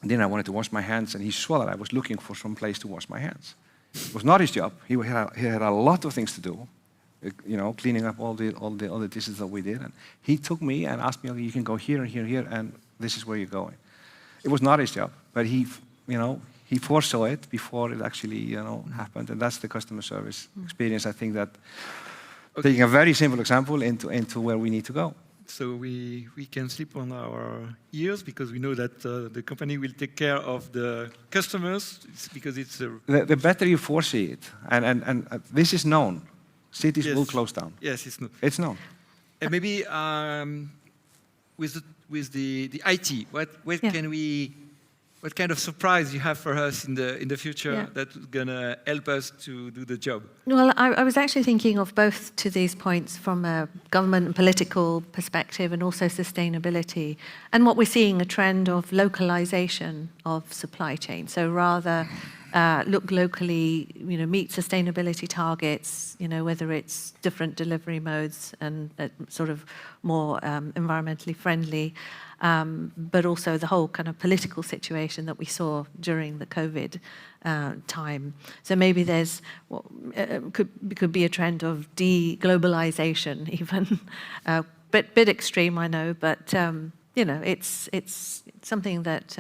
Speaker 15: dinner I wanted to wash my hands, and he saw that I was looking for some place to wash my hands. It was not his job. He had a lot of things to do, cleaning up all the dishes that we did. And he took me and asked me, okay, you can go here and here and here, and this is where you're going. It was not his job, but he foresaw it before it actually, happened. And that's the customer service experience. I think that taking a very simple example into where we need to go.
Speaker 11: So we can sleep on our ears because we know that the company will take care of the customers because it's
Speaker 15: the better you foresee it, and this is known. Cities will close down.
Speaker 11: Yes, it's known.
Speaker 15: It's known.
Speaker 11: And maybe with the IT, what kind of surprise you have for us in the future that's gonna help us to do the job?
Speaker 12: Well, I was actually thinking of both to these points from a government and political perspective and also sustainability. And what we're seeing, a trend of localization of supply chain. So rather look locally, meet sustainability targets, whether it's different delivery modes and sort of more environmentally friendly, but also the whole kind of political situation that we saw during the COVID time. So maybe there's could be a trend of de-globalization even, bit extreme, I know, but it's something that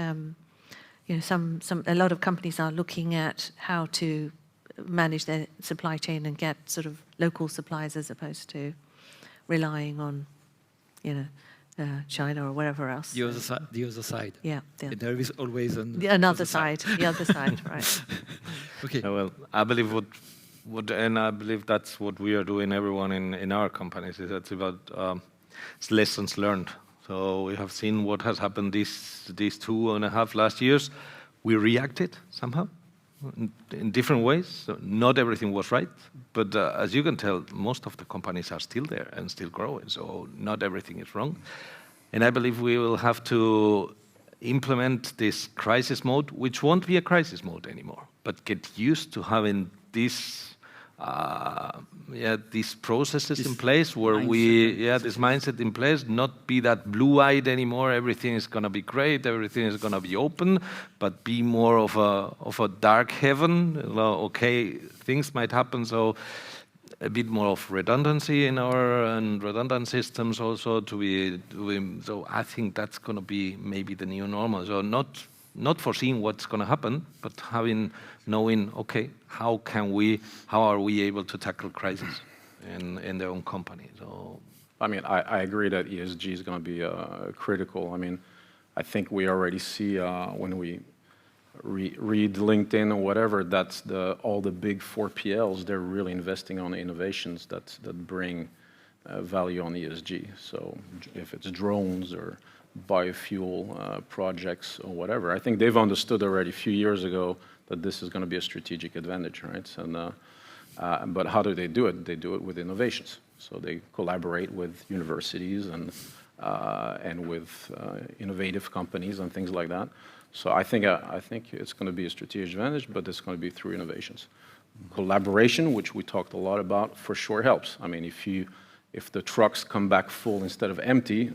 Speaker 12: a lot of companies are looking at how to manage their supply chain and get sort of local supplies as opposed to relying on, China or wherever else.
Speaker 11: The other side.
Speaker 12: Yeah.
Speaker 11: There is always
Speaker 12: another side. The other side, right?
Speaker 11: Okay.
Speaker 14: Well, I believe and I believe that's what we are doing. Everyone in our companies is that's about lessons learned. So we have seen what has happened these 2.5 last years. We reacted somehow in different ways. So not everything was right, but as you can tell, most of the companies are still there and still growing. So not everything is wrong. And I believe we will have to implement this crisis mode, which won't be a crisis mode anymore, but get used to having this these processes in place where this mindset in place, not be that blue-eyed anymore, everything is going to be great, everything is going to be open, but be more of a dark heaven. Okay, things might happen, so a bit more of redundancy in our redundant systems also to be doing. So I think that's going to be maybe the new normal. So not foreseeing what's going to happen, but knowing, okay, how are we able to tackle crisis in their own company? So,
Speaker 13: I mean, I agree that ESG is going to be critical. I mean, I think we already see when we read LinkedIn or whatever, that's all the big 4PLs, they're really investing on innovations that bring value on ESG. So if it's drones or biofuel projects or whatever, I think they've understood already a few years ago that this is going to be a strategic advantage, right? And but how do they do it? They do it with innovations. So they collaborate with universities and with innovative companies and things like that. So I think it's going to be a strategic advantage, but it's going to be through innovations. Collaboration, which we talked a lot about, for sure helps. I mean, if the trucks come back full instead of empty,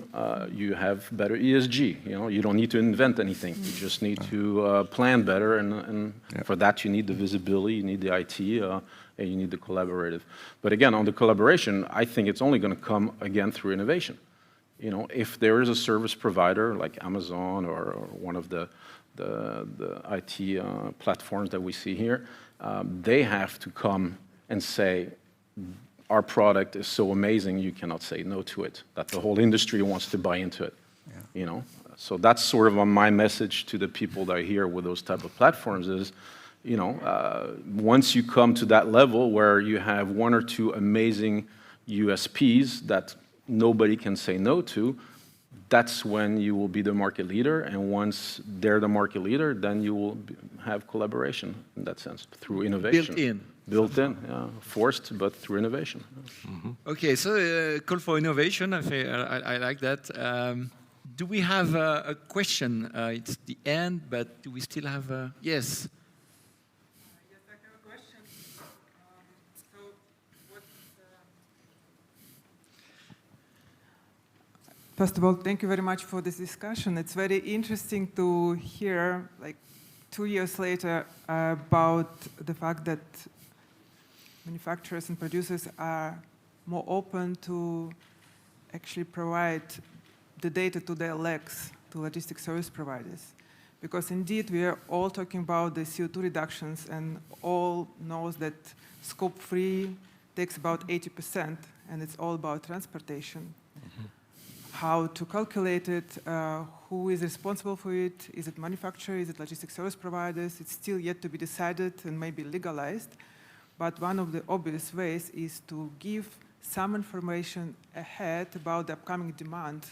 Speaker 13: you have better ESG. You know, you don't need to invent anything. You just need to plan better, and for that you need the visibility, you need the IT, and you need the collaborative. But again, on the collaboration, I think it's only going to come again through innovation. You know, if there is a service provider like Amazon or one of the IT platforms that we see here, they have to come and say, our product is so amazing, you cannot say no to it, that the whole industry wants to buy into it. You know, so that's sort of my message to the people that are here with those type of platforms is, you know, once you come to that level where you have one or two amazing USPs that nobody can say no to, that's when you will be the market leader. And once they're the market leader, then you will have collaboration in that sense through innovation. Built in, yeah, forced, but through innovation.
Speaker 11: Mm-hmm. Okay, so call for innovation. I like that. Do we have a question? It's the end, but do we still have a... Yes.
Speaker 16: Yes, I have a question. First of all, thank you very much for this discussion. It's very interesting to hear, like 2 years later, about the fact that manufacturers and producers are more open to actually provide the data to their legs, to logistics service providers. Because indeed, we are all talking about the CO2 reductions, and all knows that scope 3 takes about 80%, and it's all about transportation. Mm-hmm. How to calculate it, who is responsible for it, is it manufacturer, is it logistics service providers? It's still yet to be decided and maybe legalized. But one of the obvious ways is to give some information ahead about the upcoming demand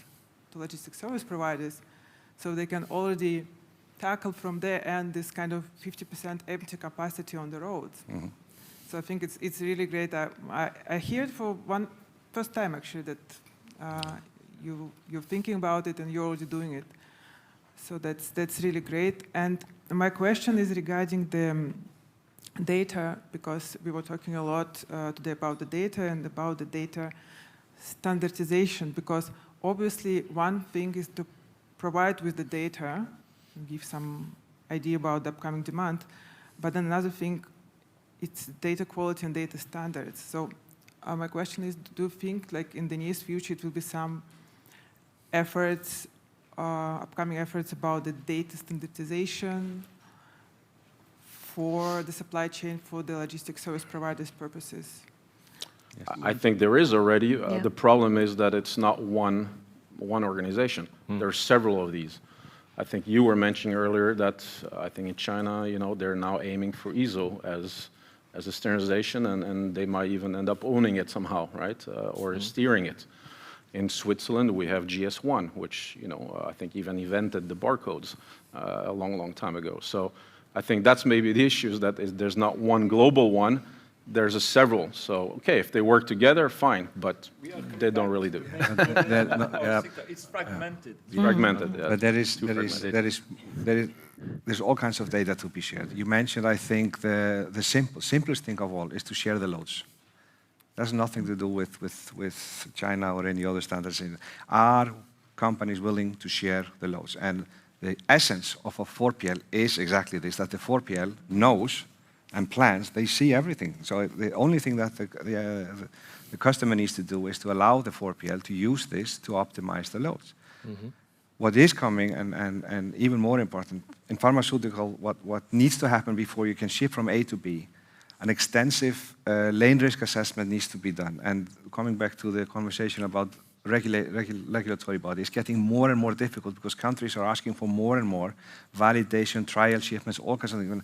Speaker 16: to logistics service providers, so they can already tackle from their end this kind of 50% empty capacity on the roads. Mm-hmm. So I think it's really great. I hear it for first time actually that you're thinking about it and you're already doing it. So that's really great. And my question is regarding the data, because we were talking a lot today about the data and about the data standardization, because obviously one thing is to provide with the data and give some idea about the upcoming demand, but then another thing, it's data quality and data standards. So my question is, do you think like in the near future it will be some efforts, upcoming efforts about the data standardization for the supply chain, for the logistics service providers' purposes?
Speaker 13: I think there is already. The problem is that it's not one organization. There are several of these. I think you were mentioning earlier that I think in China, you know, they're now aiming for ISO as a standardization, and they might even end up owning it somehow, right? Or steering it. In Switzerland, we have GS1, which, you know, I think even invented the barcodes a long, long time ago. So I think that's maybe the issue, is that there's not one global one, there's several. So, okay, if they work together, fine, but they don't really do.
Speaker 11: It's fragmented.
Speaker 13: Fragmented, yeah.
Speaker 15: But there's all kinds of data to be shared. You mentioned, I think, the simplest thing of all is to share the loads. That's nothing to do with China or any other standards. Are companies willing to share the loads? And the essence of a 4PL is exactly this, that the 4PL knows and plans, they see everything. So the only thing that the customer needs to do is to allow the 4PL to use this to optimize the loads.
Speaker 14: Mm-hmm.
Speaker 15: What is coming, and even more important, in pharmaceutical, what needs to happen before you can ship from A to B, an extensive lane risk assessment needs to be done. And coming back to the conversation about regulatory bodies, getting more and more difficult because countries are asking for more and more validation, trial shipments, all kinds of things.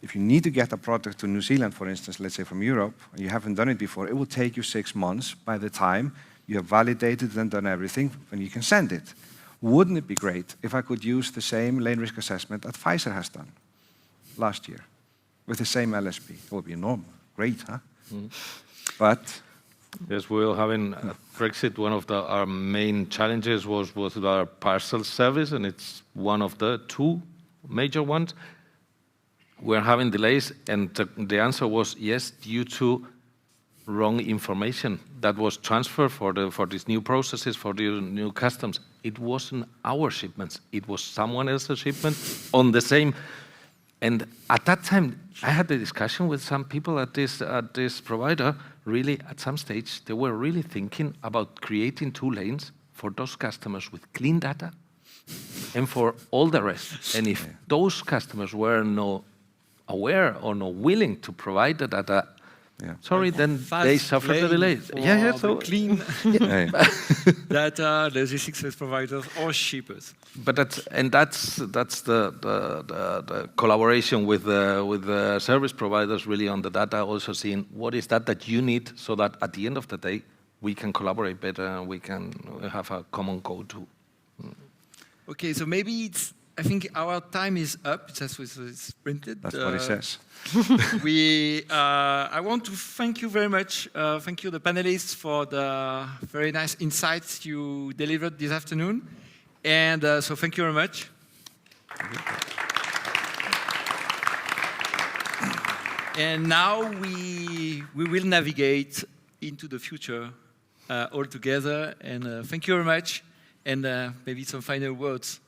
Speaker 15: If you need to get a product to New Zealand, for instance, let's say from Europe, and you haven't done it before, it will take you 6 months by the time you have validated and done everything, and you can send it. Wouldn't it be great if I could use the same lane risk assessment that Pfizer has done last year with the same LSP? It would be enormous. Great, huh?
Speaker 14: Mm-hmm.
Speaker 15: But
Speaker 14: yes, we will have in Brexit, one of our main challenges was our parcel service, and it's one of the 2 major ones. We're having delays, and the answer was yes, due to wrong information that was transferred for these new processes, for the new customs. It wasn't our shipments, it was someone else's shipment on the same. And at that time, I had a discussion with some people at this provider. Really, at some stage, they were really thinking about creating 2 lanes for those customers with clean data and for all the rest. And if those customers were not aware or not willing to provide the data, sorry, then they suffered the delays.
Speaker 11: So clean data, logistics service providers or shippers.
Speaker 14: But that's the collaboration with the service providers really on the data, also seeing what is that you need, so that at the end of the day we can collaborate better and we can have a common code too.
Speaker 11: Okay, so maybe I think our time is up. That's what it's printed.
Speaker 15: That's what it says.
Speaker 11: I want to thank you very much. Thank you, the panelists, for the very nice insights you delivered this afternoon. And so thank you very much. And now we will navigate into the future all together. And thank you very much. And maybe some final words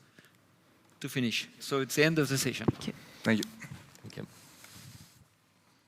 Speaker 11: to finish. So it's the end of the session.
Speaker 15: Thank you.